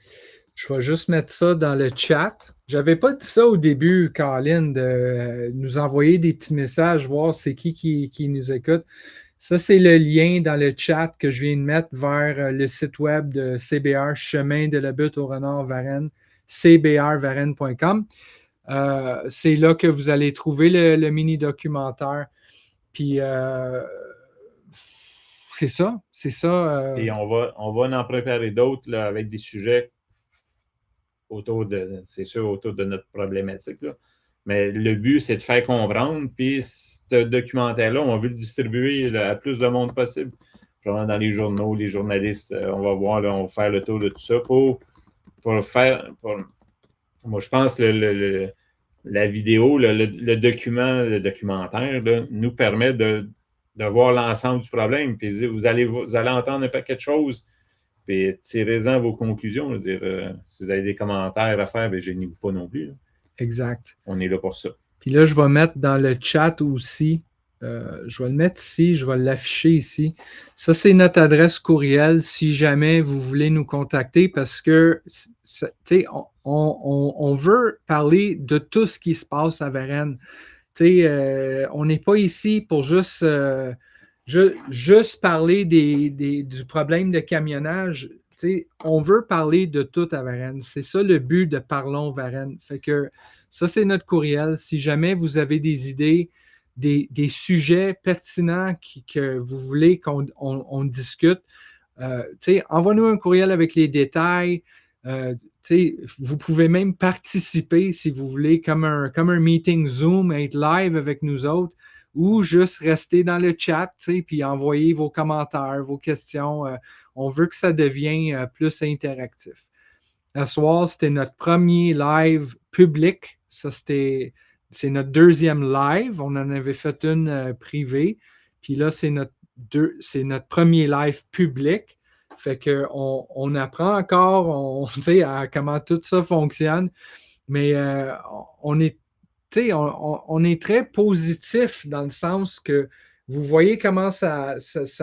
Je vais juste mettre ça dans le chat. Je n'avais pas dit ça au début, Caroline, de nous envoyer des petits messages, voir c'est qui nous écoute. Ça, c'est le lien dans le chat que je viens de mettre vers le site web de CBR, Chemin de la Butte au Renard Varennes, cbrvarenne.com. C'est là que vous allez trouver le mini-documentaire. Puis, c'est ça. Et on va en préparer d'autres là, avec des sujets autour de notre problématique. Là. Mais le but, c'est de faire comprendre. Puis, ce documentaire-là, on veut le distribuer là, à plus de monde possible. Genre dans les journaux, les journalistes, on va voir, là, on va faire le tour de tout ça pour faire. Moi, je pense que la vidéo, le documentaire, là, nous permet de voir l'ensemble du problème. Puis, vous allez entendre un paquet de choses. Puis tirez-en vos conclusions. Si vous avez des commentaires à faire, gênez-vous pas non plus. Là. Exact. On est là pour ça. Puis là, je vais mettre dans le chat aussi. Je vais le mettre ici, je vais l'afficher ici. Ça, c'est notre adresse courriel si jamais vous voulez nous contacter parce que, on veut parler de tout ce qui se passe à Varennes. On n'est pas ici pour juste parler du problème de camionnage. On veut parler de tout à Varennes. C'est ça le but de Parlons Varennes. Fait que ça, c'est notre courriel. Si jamais vous avez des idées, des sujets pertinents que vous voulez qu'on discute, envoie-nous un courriel avec les détails. Vous pouvez même participer si vous voulez, comme un meeting Zoom, être live avec nous autres, ou juste rester dans le chat, puis envoyer vos commentaires, vos questions. On veut que ça devienne plus interactif. Ce soir, c'était notre premier live public. Ça, c'est notre deuxième live. On en avait fait une privée. Puis là, c'est notre premier live public. Fait qu'on apprend encore à comment tout ça fonctionne. Mais on est très positif dans le sens que vous voyez comment ça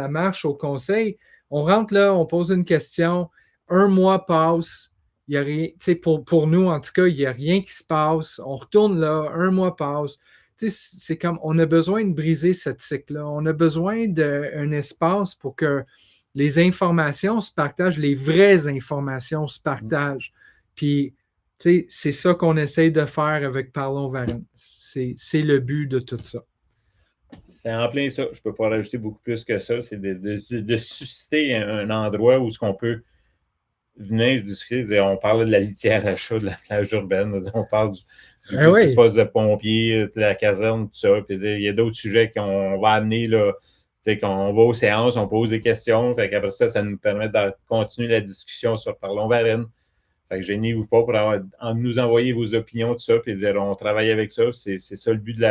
marche au conseil. On rentre là, on pose une question, un mois passe, il y a rien, pour nous, en tout cas, il n'y a rien qui se passe. On retourne là, un mois passe. C'est comme, on a besoin de briser cette cycle-là. On a besoin d'un espace pour que les informations se partagent, les vraies informations se partagent. Puis, c'est ça qu'on essaye de faire avec Parlons Varennes. C'est le but de tout ça. C'est en plein ça. Je ne peux pas rajouter beaucoup plus que ça. C'est de susciter un endroit où ce qu'on peut venir discuter. On parle de la litière à chat, de la plage urbaine. On parle du poste de pompier, de la caserne, tout ça. Puis, il y a d'autres sujets qu'on va amener là. Qu'on va aux séances, on pose des questions. Fait qu'après ça, ça nous permet de continuer la discussion sur Parlons Varennes. Fait que gênez-vous pas pour nous envoyer vos opinions, tout ça, puis dire on travaille avec ça. C'est ça le but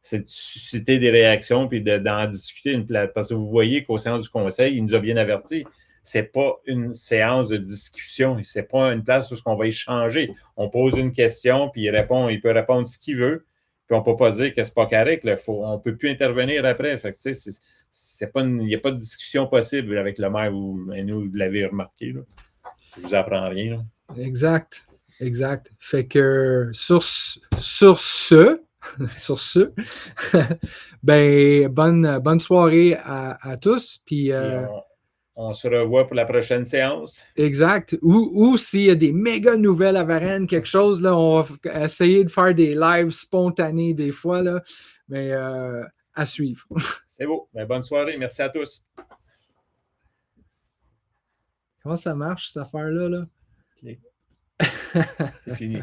c'est de susciter des réactions puis d'en discuter parce que vous voyez qu'au séance du conseil, il nous a bien avertis. C'est pas une séance de discussion, c'est pas une place où on va échanger. On pose une question, puis il peut répondre ce qu'il veut, puis on ne peut pas dire que c'est pas correct. On ne peut plus intervenir après. Fait que, il n'y a pas de discussion possible avec le maire, vous l'avez remarqué. Là. Je ne vous apprends rien. Là. Exact. Fait que sur ce, ben, bonne soirée à tous. Puis, on se revoit pour la prochaine séance. Exact. Ou s'il y a des méga nouvelles à Varennes, quelque chose, là, on va essayer de faire des lives spontanés des fois. Là, mais à suivre. C'est beau. Ben, bonne soirée. Merci à tous. Comment ça marche, cette affaire-là? Là? C'est fini.